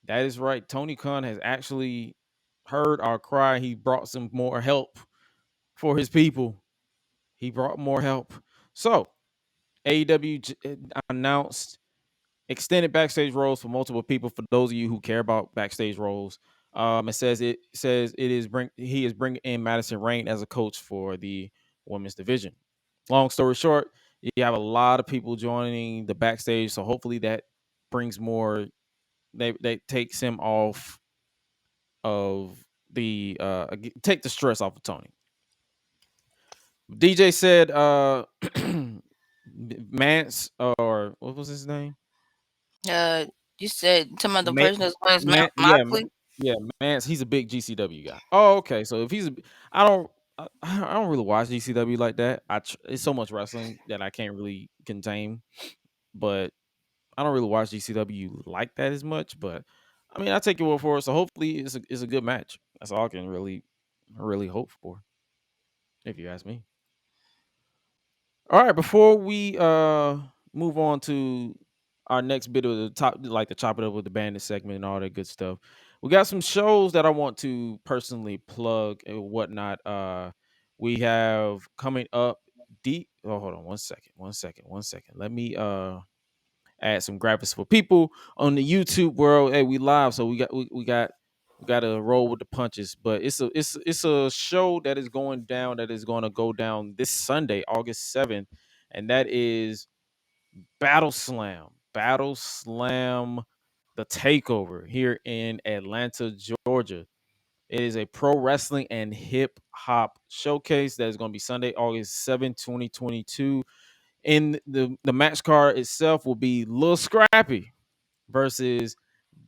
That is right. Tony Khan has actually heard our cry. He brought some more help for his people. He brought more help. So AEW announced extended backstage roles for multiple people. For those of you who care about backstage roles, it says he is bringing in Madison Rain as a coach for the women's division. Long story short, you have a lot of people joining the backstage, so hopefully that brings more. They takes him off of the take the stress off of Tony. DJ said Mance, or what was his name? You said some of the person that's Moxley. Yeah, Mance. He's a big GCW guy. Oh, okay. So if I don't really watch GCW like that. It's so much wrestling that I can't really contain. But I don't really watch GCW like that as much. But I mean, I take your word for it. So hopefully, it's a good match. That's all I can really hope for. if you ask me. All right, before we move on to our next bit of the top, like the chop it up with the bandit segment and all that good stuff, we got some shows that I want to personally plug and whatnot. We have coming up deep. Oh, hold on, one second. Let me add some graphics for people on the YouTube world. Hey, we live, so we got to roll with the punches. But it's a show that is going down, that is going to go down this Sunday, August 7th, and that is Battle Slam, the Takeover here in Atlanta, Georgia. It is a pro wrestling and hip hop showcase that is going to be Sunday, August 7th, 2022. And the match card itself will be Lil Scrappy versus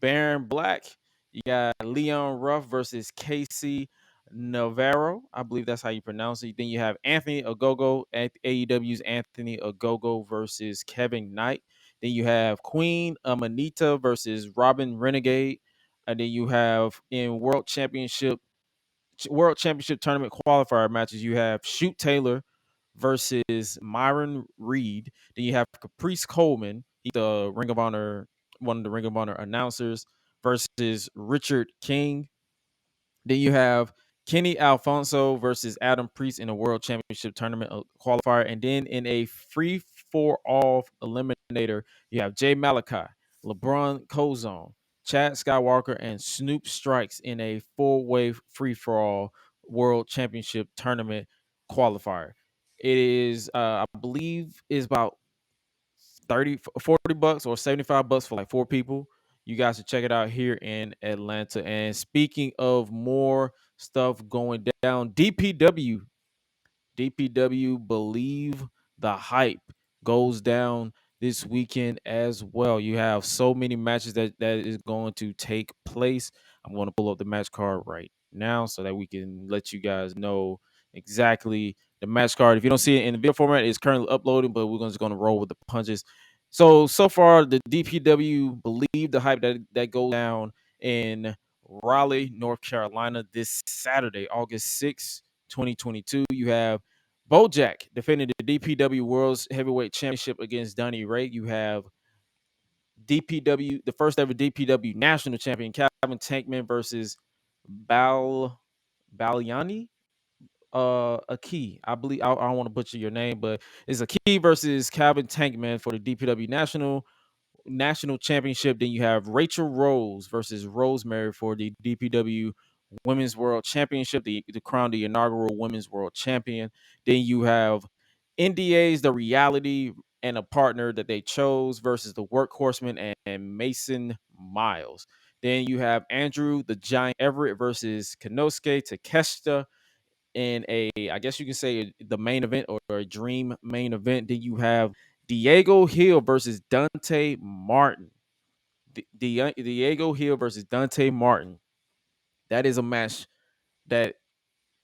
Baron Black. You got Leon Ruff versus Casey Navarro. I believe that's how you pronounce it. Then you have Anthony Ogogo at AEW's Anthony Ogogo versus Kevin Knight. Then you have Queen Amanita versus Robin Renegade. And then you have in World Championship tournament qualifier matches, you have Shoot Taylor versus Myron Reed. Then you have Caprice Coleman, the Ring of Honor, one of the Ring of Honor announcers, versus Richard King. Then you have Kenny Alfonso versus Adam Priest in a World Championship tournament qualifier. And then in a free for all eliminator, you have Jay Malachi, LeBron Cozone, Chad Skywalker, and Snoop Strikes in a four-way free for all World Championship tournament qualifier. It is, I believe, is about 30, 40 bucks or $75 for like four people. You guys should check it out here in Atlanta. And speaking of more stuff going down, DPW Believe the Hype goes down this weekend as well. You have so many matches that is going to take place. I'm going to pull up the match card right now so that we can let you guys know exactly the match card. If you don't see it in the video format, it's currently uploading, but we're just going to roll with the punches. So far, the DPW Believe the Hype that goes down in Raleigh, North Carolina this Saturday, August 6th, 2022. You have Bojack defending the DPW World's Heavyweight Championship against Donnie Ray. You have DPW, the first ever DPW National Champion, Calvin Tankman versus Baliani. A key. I believe I don't want to butcher your name, but it's a key versus Calvin Tankman for the DPW National Championship. Then you have Rachel Rose versus Rosemary for the DPW Women's World Championship, the crown the inaugural Women's World Champion. Then you have NDA's The Reality and a partner that they chose versus the Workhorseman and Mason Miles. Then you have Andrew the Giant Everett versus Kanosuke Takeshita in I guess you can say the main event or a dream main event. Then you have Diego Hill versus Dante Martin. Diego Hill versus Dante Martin. That is a match that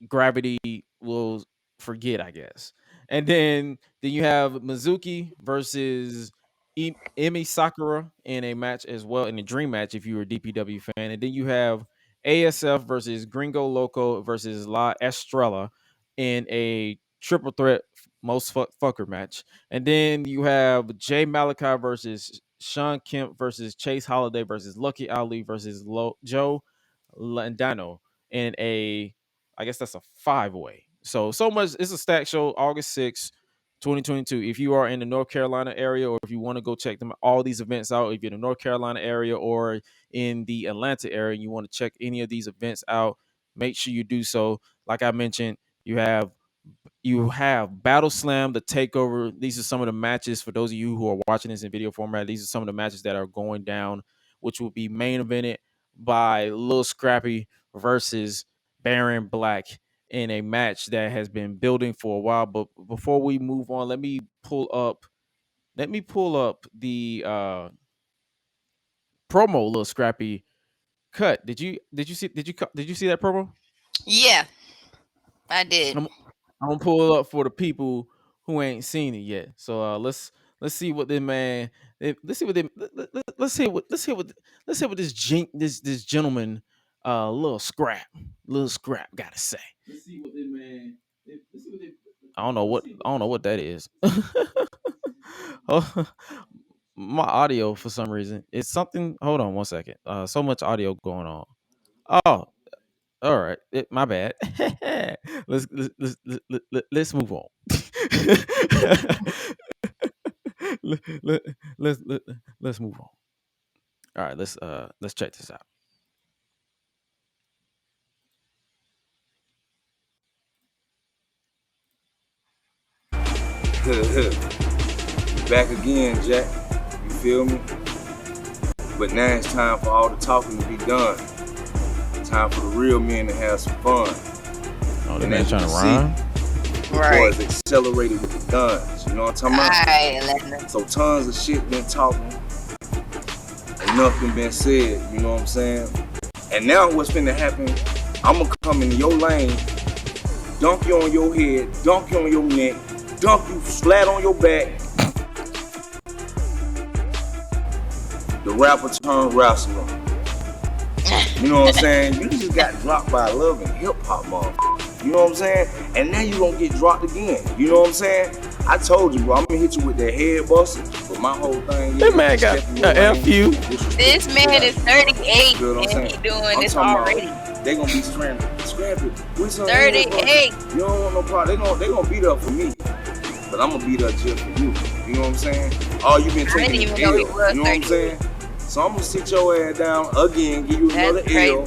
Gravity will forget, I guess. And then you have Mizuki versus Emi Sakura in a match as well, in a dream match if you're a DPW fan. And then you have ASF versus Gringo Loco versus La Estrella in a triple threat most fucker match. And then you have Jay Malachi versus Sean Kemp versus Chase Holiday versus Lucky Ali versus Joe Landano in I guess that's a 5-way. So much. It's a stack show, August 6th, 2022. If you are in the North Carolina area, or if you want to go check all these events out, if you're in the North Carolina area or in the Atlanta area, and you want to check any of these events out, make sure you do so. Like I mentioned, you have Battle Slam, the Takeover. These are some of the matches for those of you who are watching this in video format. These are some of the matches that are going down, which will be main evented by Lil Scrappy versus Baron Black in a match that has been building for a while. But before we move on, let me pull up the promo Lil Scrappy cut. Did you see that promo? Yeah, I did. I'm gonna pull it up for the people who ain't seen it yet. So let's see what this man. Let's see what this gentleman, little scrap gotta say. Let's see what this man. I don't know what that is. Oh, my audio for some reason. It's something. Hold on one second. So much audio going on. Oh, all right. My bad. Let's move on. let, let, let's let, let's move on. All right, let's check this out. Back again, Jack. You feel me? But now it's time for all the talking to be done. Time for the real men to have some fun. Oh, that man trying to rhyme? Right. Boys accelerated with the guns. You know what I'm talking about? Alright, So tons of shit been talking. Enough been said, you know what I'm saying? And now what's finna happen, I'ma come in your lane, dunk you on your head, dunk you on your neck, dunk you flat on your back. The rapper turned wrestler. You know what I'm saying? You just got dropped by Love and Hip Hop, motherfucker. You know what I'm saying? And now you gonna get dropped again. You know what I'm saying? I told you, bro, I'm gonna hit you with that head buster. But my whole thing is, that man got a FU. this man is 38 and he doing this already. They gonna be scrapping. 38. You don't want no problem. They gonna beat up for me, but I'm gonna beat up just for you. You know what I'm saying? All you been taking is L. You know what I'm saying? So I'm gonna sit your ass down again, give you another L,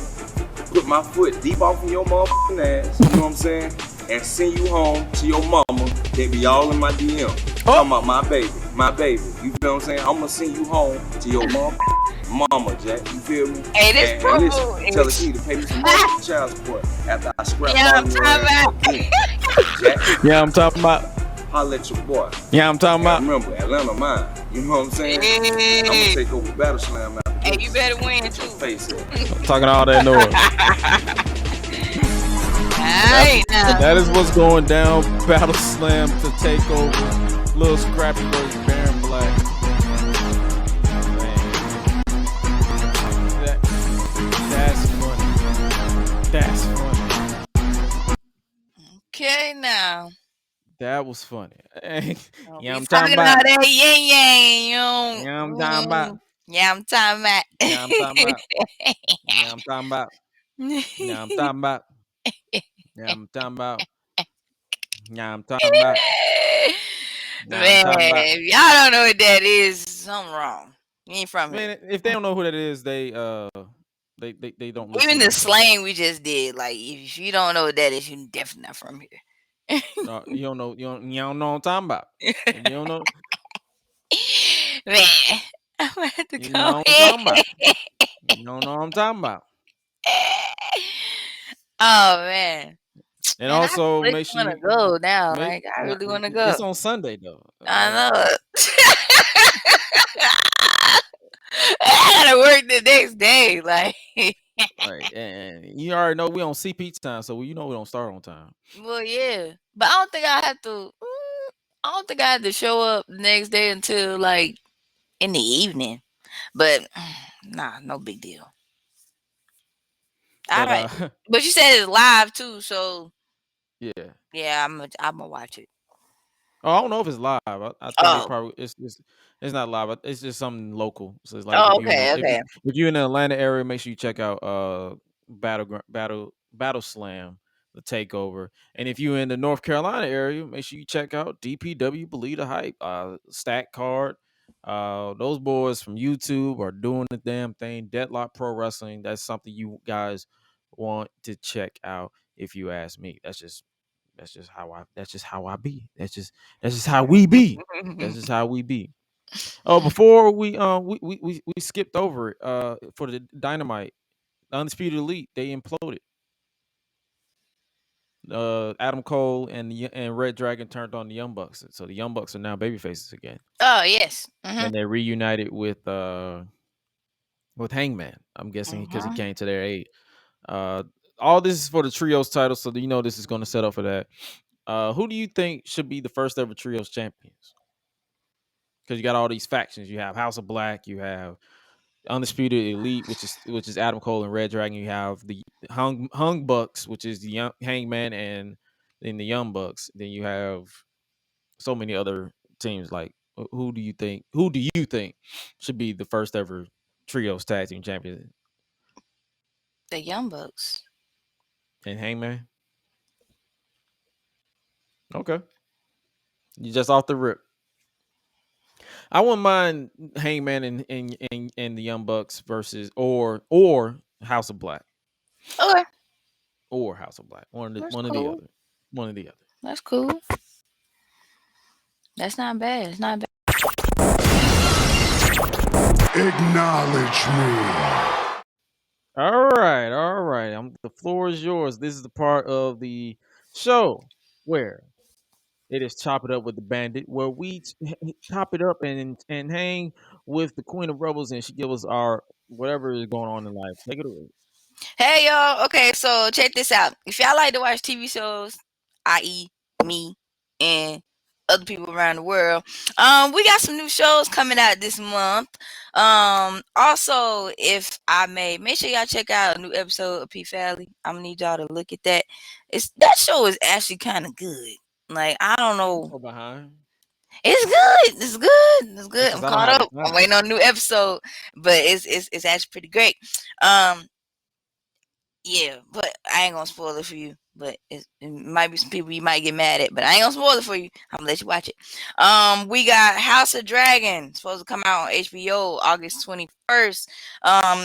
put my foot deep off in your motherfucking ass. You know what I'm saying? And send you home to your mama. They be all in my DM. Talking about my baby. You feel what I'm saying? I'm gonna send you home to your mama, Jack. You feel me? Hey, this and promo listen, tell her she to pay me some motherfucking child support after I scrap Yeah, all I'm your talking ass about. again. Jack, Yeah, I'm talking about. holla at your boy. Yeah, I'm talking about. And remember, Atlanta mine. You know what I'm saying? I'm gonna take over Battle Slam after Hey, this. you better win too. Face it. Talking all that noise. Alright now. That is what's going down. Battle Slam to take over. Little Scrappy versus Baron Black. Man. That's funny. That's funny. Okay now. That was funny. Yeah, I'm We talking about. that yang yang. Yeah, I'm talking about. Yeah, I'm talking about. Yeah, I'm talking about. Yeah, I'm talking about. Yeah, I'm talking about. Yeah, I'm talking about. Yeah, I'm talking about. Yeah, I'm talking about. Man, if y'all don't know what that is, something wrong. You ain't from here. Man, if they don't know who that is, they don't listen. Even the slang we just did, like if you don't know what that is, you're definitely not from here. You don't know. You don't know what I'm talking about. You don't know. Man, I'm gonna have to You go know what I'm talking about. You don't know what I'm talking about. Oh man. And Man, also I really make sure want to you go now. make, Like I really want to go. It's on Sunday though. I know. I gotta work the next day. Like, Right, and you already know we on CP time, so you know we don't start on time. well, yeah, but I don't think I have to. I don't think I have to show up the next day until like in the evening. But nah, no big deal. All But right, but you said it's live too, so yeah, I'm gonna watch it. Oh, I don't know if it's live. I think they Oh, probably it's not live. It's just something local. So it's like oh, if you in okay, okay. if you're in the Atlanta area, make sure you check out Battle Slam, the takeover. And if you're in the North Carolina area, make sure you check out DPW Believe the Hype, Stack Card. Those boys from YouTube are doing the damn thing. Deadlock Pro Wrestling. That's something you guys want to check out. If you ask me, that's just how I be. That's just how we be. That's just how we be. Oh, before we skipped over it. For the Dynamite, Undisputed Elite, they imploded. Adam Cole and Red Dragon turned on the Young Bucks, so the Young Bucks are now baby faces again, Oh yes. and they're reunited with Hangman. I'm guessing because he came to their aid. All this is for the trios title, so you know this is going to set up for that. Who do you think should be the first ever trios champions? Because you got all these factions. You have House of Black. You have Undisputed Elite, which is Adam Cole and Red Dragon. You have the Hung Bucks, which is the Young Hangman and then the Young Bucks, then you have so many other teams. Like, who do you think should be the first ever trios tag team champion? The Young Bucks. And Hangman. Okay, you just off the rip. I wouldn't mind Hangman and the Young Bucks versus or House of Black. Okay. Or House of Black. One of cool. the other. One of the other. That's cool. That's not bad. It's not bad. Acknowledge me. All right. The floor is yours. This is the part of the show where it is Chop It Up with the Bandit, where we chop it up and hang with the Queen of Rebels, and she give us our whatever is going on in life. Take it away. Hey y'all. Okay, so check this out. If y'all like to watch TV shows, i.e., me and other people around the world, we got some new shows coming out this month. Also, if I may, make sure y'all check out a new episode of Ep.15. I'm gonna need y'all to look at that. That show is actually kind of good. Like, I don't know. Go behind. It's good. It's good. It's good. I'm Because I don't caught have up. the I'm time. waiting on a new episode, but it's actually pretty great. Yeah, but I ain't gonna spoil it for you. But it might be some people you might get mad at, but I ain't gonna spoil it for you. I'm gonna let you watch it. We got House of Dragon supposed to come out on HBO August 21st.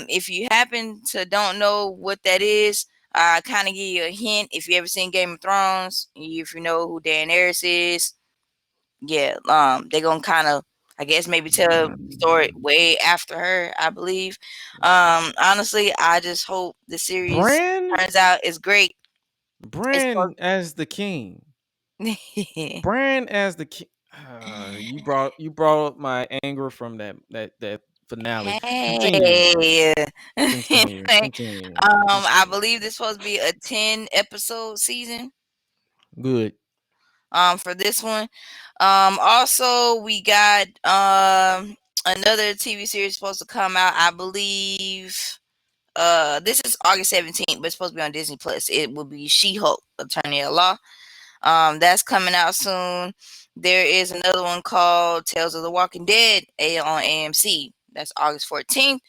If you happen to don't know what that is, I kind of give you a hint. If you ever seen Game of Thrones, if you know who Daenerys is, yeah, they're gonna kind of, I guess, maybe tell the story way after her, I believe. Honestly, I just hope the series turns out is great. Bran as the king. Bran as the king. You brought up my anger from that finale. Hey. Continue. I believe this supposed to be a 10 episode season. Good. For this one. Also we got another TV series supposed to come out, I believe. This is August 17th, but it's supposed to be on Disney Plus. It will be She-Hulk, Attorney at Law. That's coming out soon. There is another one called Tales of the Walking Dead on AMC. That's August 14th.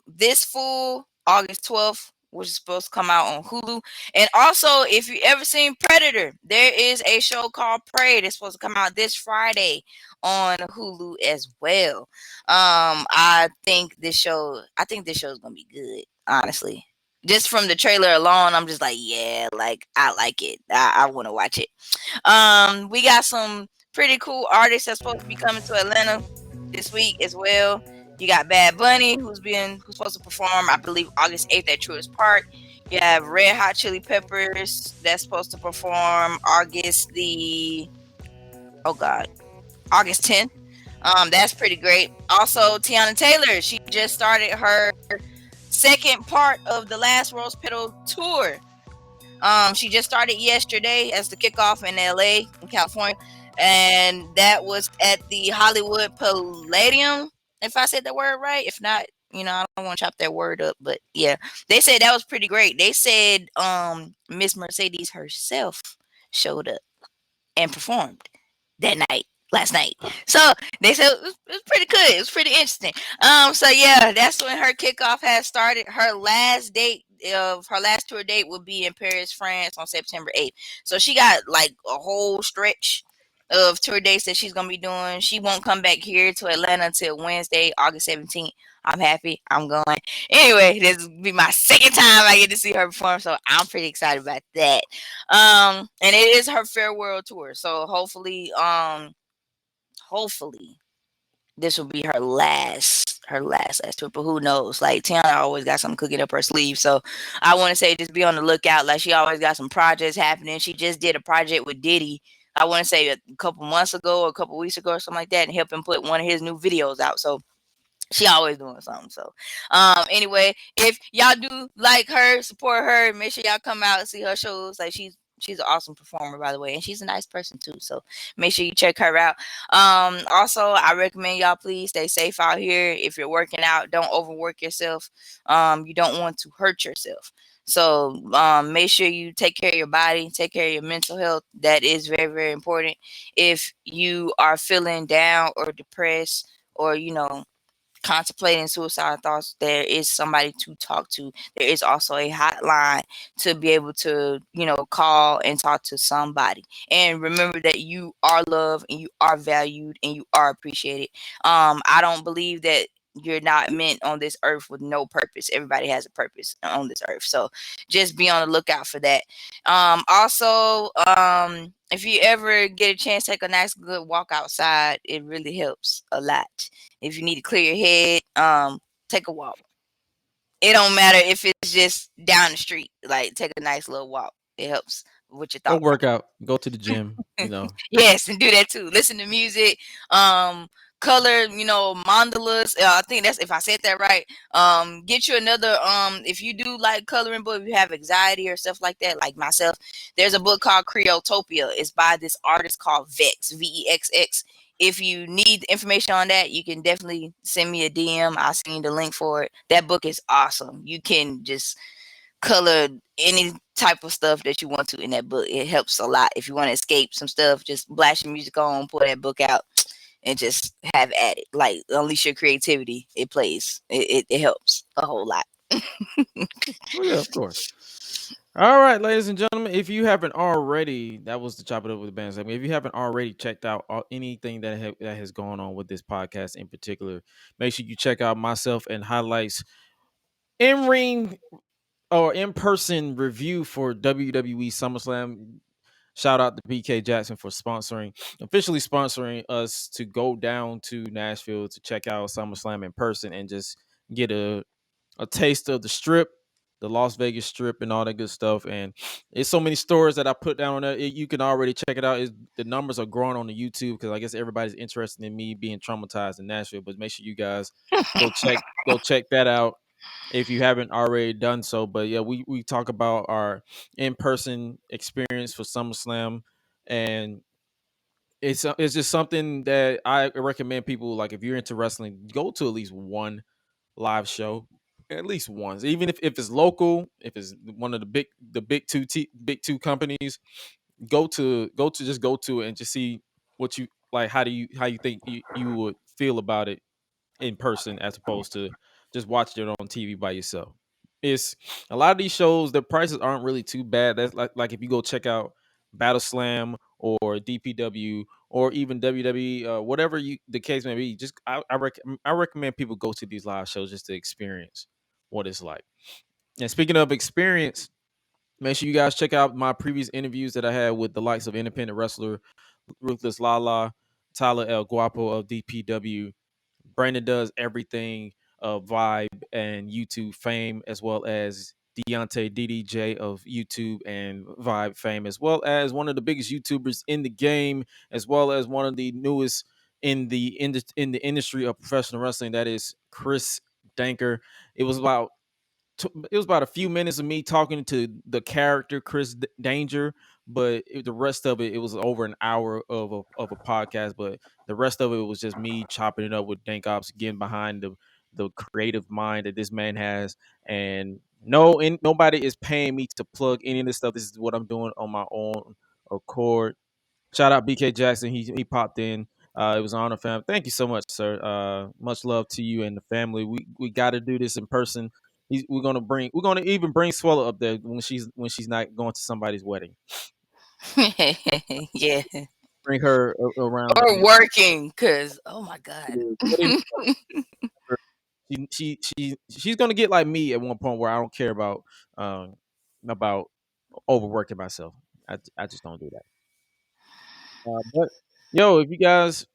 This full August 12th, which is supposed to come out on Hulu. And also, if you ever seen Predator, there is a show called Prey that's supposed to come out this Friday on Hulu as well. I think this show is gonna be good, honestly. Just from the trailer alone, I'm just like, yeah, like I like it. I want to watch it. We got some pretty cool artists that's supposed to be coming to Atlanta this week as well. You got Bad Bunny, who's supposed to perform, I believe, August 8th at Truist Park. You have Red Hot Chili Peppers that's supposed to perform August 10th. That's pretty great. Also, Tiana Taylor, she just started her second part of the Last Rose Petal tour. She just started yesterday as the kickoff in LA, in California, and that was at the Hollywood Palladium, if I said that word right. If not, I don't want to chop that word up, but yeah, they said that was pretty great. They said Miss Mercedes herself showed up and performed that night. Last night. So they said it was pretty good. It was pretty interesting. So yeah, that's when her kickoff has started. Her last date of her last tour date will be in Paris, France on September 8th. So she got like a whole stretch of tour dates that she's gonna be doing. She won't come back here to Atlanta until Wednesday, August 17th. I'm happy. I'm going. Anyway, this will be my second time I get to see her perform, so I'm pretty excited about that. And it is her farewell tour. So hopefully this will be her last tour, but who knows? Like, Tiana always got something cooking up her sleeve, so I want to say just be on the lookout. Like, she always got some projects happening. She just did a project with Diddy, I want to say a couple months ago or a couple weeks ago or something like that, and help him put one of his new videos out. So she always doing something. So anyway, if y'all do like her, support her, make sure y'all come out and see her shows. Like, she's an awesome performer, by the way, and she's a nice person too. So make sure you check her out. Also, I recommend y'all please stay safe out here. If you're working out, don't overwork yourself. You don't want to hurt yourself. So make sure you take care of your body, take care of your mental health. That is very, very important. If you are feeling down or depressed, or contemplating suicide thoughts, there is somebody to talk to. There is also a hotline to be able to, call and talk to somebody. And remember that you are loved and you are valued and you are appreciated. I don't believe that you're not meant on this earth with no purpose. Everybody has a purpose on this earth. So just be on the lookout for that. Also, if you ever get a chance, take a nice good walk outside. It really helps a lot. If you need to clear your head, take a walk. It don't matter if it's just down the street. Like, take a nice little walk. It helps with your Go thought work out. Go to the gym. Yes, and do that too. Listen to music, color, mandalas. I think that's, if I said that right. Get you another, if you do like coloring book, if you have anxiety or stuff like that, like myself, there's a book called Creotopia. It's by this artist called Vex, Vexx. If you need information on that, you can definitely send me a DM. I'll send you the link for it. That book is awesome. You can just color any type of stuff that you want to in that book. It helps a lot. If you want to escape some stuff, just blast your music on, pull that book out, and just have at it. Like, unleash your creativity. It plays. It helps a whole lot. Oh yeah, of course. All right, ladies and gentlemen, if you haven't already, that was the Chop It Up with the Band segment. If you haven't already checked out anything that has gone on with this podcast in particular, make sure you check out myself and highlights in ring or in person review for WWE Summerslam. Shout out to BK Jackson for officially sponsoring us to go down to Nashville to check out SummerSlam in person and just get a taste of the strip, the Las Vegas strip, and all that good stuff. And it's so many stores that I put down on there. You can already check it out. The numbers are growing on the YouTube because I guess everybody's interested in me being traumatized in Nashville. But make sure you guys go check that out if you haven't already done so. But yeah, we talk about our in-person experience for SummerSlam, and it's just something that I recommend people, like, if you're into wrestling, go to at least one live show, at least once, even if it's local, if it's one of big two companies. Go to it and just see what you like. How you think you would feel about it in person as opposed to just watching it on TV by yourself. It's a lot of these shows, the prices aren't really too bad. That's like if you go check out Battle Slam or DPW or even WWE, whatever the case may be. Just I recommend people go to these live shows just to experience what it's like. And speaking of experience, make sure you guys check out my previous interviews that I had with the likes of independent wrestler Ruthless Lala, Tyler El Guapo of DPW, Brandon Does Everything, Vibe and YouTube fame, as well as Deontay DDJ of YouTube and Vibe fame, as well as one of the biggest YouTubers in the game, as well as one of the newest in the industry of professional wrestling. That is Chris Danker. It was about a few minutes of me talking to the character Chris Danger, but the rest of it was over an hour of a podcast. But the rest of it was just me chopping it up with Dank Ops, getting behind the creative mind that this man has. And nobody is paying me to plug any of this stuff. This is what I'm doing on my own accord. Shout out BK Jackson. He popped in. It was an honor, fam. Thank you so much, sir. Much love to you and the family. We got to do this in person. We're gonna even bring Swella up there when she's not going to somebody's wedding. Yeah. Bring her around. Or working, because oh my God. She's gonna get like me at one point where I don't care um about overworking myself. I just don't do that. But yo, if you guys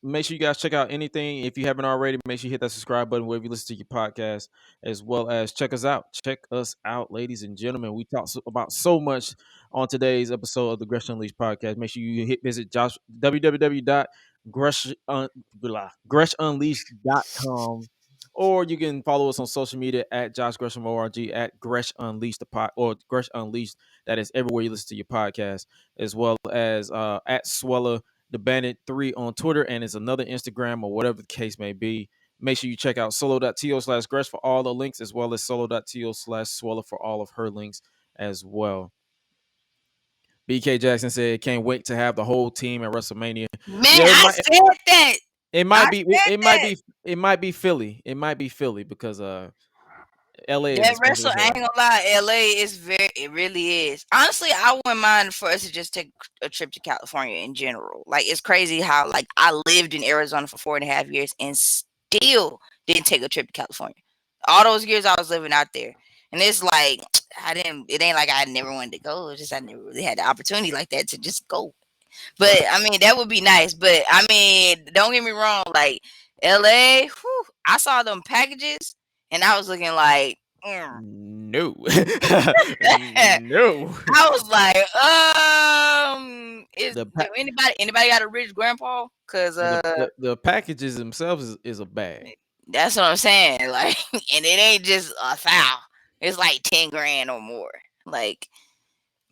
make sure you guys check out anything. If you haven't already, make sure you hit that subscribe button wherever you listen to your podcast, as well as check us out. Check us out, ladies and gentlemen. We talked about so much on today's episode of the Gresh Unleashed podcast. Make sure you visit www.gressunleashed.com, or you can follow us on social media at Josh Gresham ORG, at Gresh Unleashed or Gresh Unleashed. That is everywhere you listen to your podcast, as well as at Swella the Bandit 3 on Twitter, and it's another Instagram or whatever the case may be. Make sure you check out solo.to/Gresh for all the links, as well as solo.to/Suela for all of her links as well. BK Jackson said, "Can't wait to have the whole team at WrestleMania." Man, I said that. It might be Philly. It might be Philly because LA is expensive as I hell. ain't gonna lie, LA is it really is. Honestly, I wouldn't mind for us to just take a trip to California in general. Like, it's crazy how, like, I lived in Arizona for 4.5 years and still didn't take a trip to California. All those years I was living out there. And it's like, it ain't like I never wanted to go. It's just I never really had the opportunity like that to just go. But I mean, that would be nice. But I mean, don't get me wrong, like LA, whew, I saw them packages and I was looking like, no. No. I was like, anybody got a rich grandpa? Cause the packages themselves is a bag. That's what I'm saying. Like, and it ain't just a foul. It's like 10 grand or more. Like,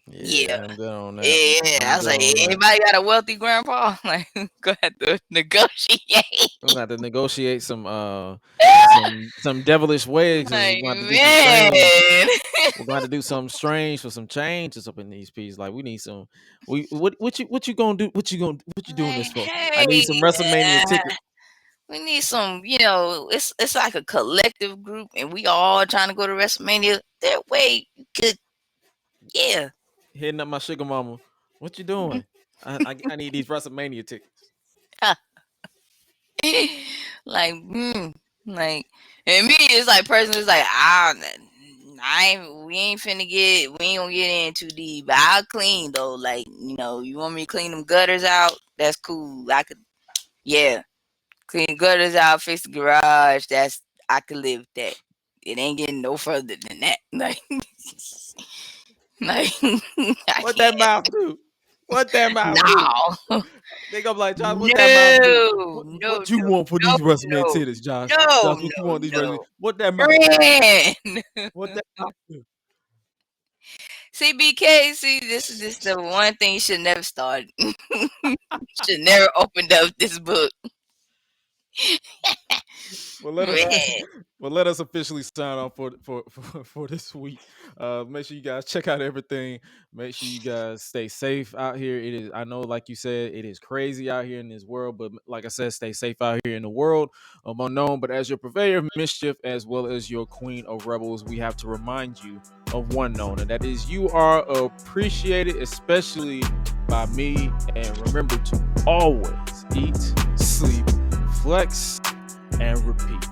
yeah. I'm good on that. Yeah, I was like, anybody got a wealthy grandpa? Like, go ahead to negotiate. I'm gonna have to negotiate some devilish ways. Like, we're gonna have to do something strange for some changes up in these pieces. Like, we need some. What you gonna do? What you doing this for? I need some WrestleMania tickets. We need some, it's like a collective group, and we all trying to go to WrestleMania. That way, you could, yeah. Hitting up my sugar mama. What you doing? I need these WrestleMania tickets. Like, and me, it's like personally, it's like we ain't gonna get in too deep. But I'll clean though. Like, you want me to clean them gutters out? That's cool. I could, yeah. Clean gutters out, fix the garage. I could live with that. It ain't getting no further than that. Like what that mouth do? What that mouth do? They gonna be like, Josh, what that mouth do? What you want for these WrestleMania titties, Josh? Josh, what you want these WrestleMania? What that mouth do? What that mouth do? See, BK, this is the one thing you should never start. Should never opened up this book. Well, let us officially sign off for this week. Make sure you guys check out everything. Make sure you guys stay safe out here. It is, I know, like you said, it is crazy out here in this world, but like I said, stay safe out here in the world of unknown. But as your purveyor of mischief, as well as your queen of rebels, we have to remind you of one known, and that is you are appreciated, especially by me. And remember to always eat, sleep, flex, and repeat.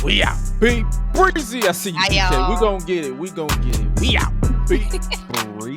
We out. Be breezy. I see you, DK. We gonna get it. We out. Be breezy.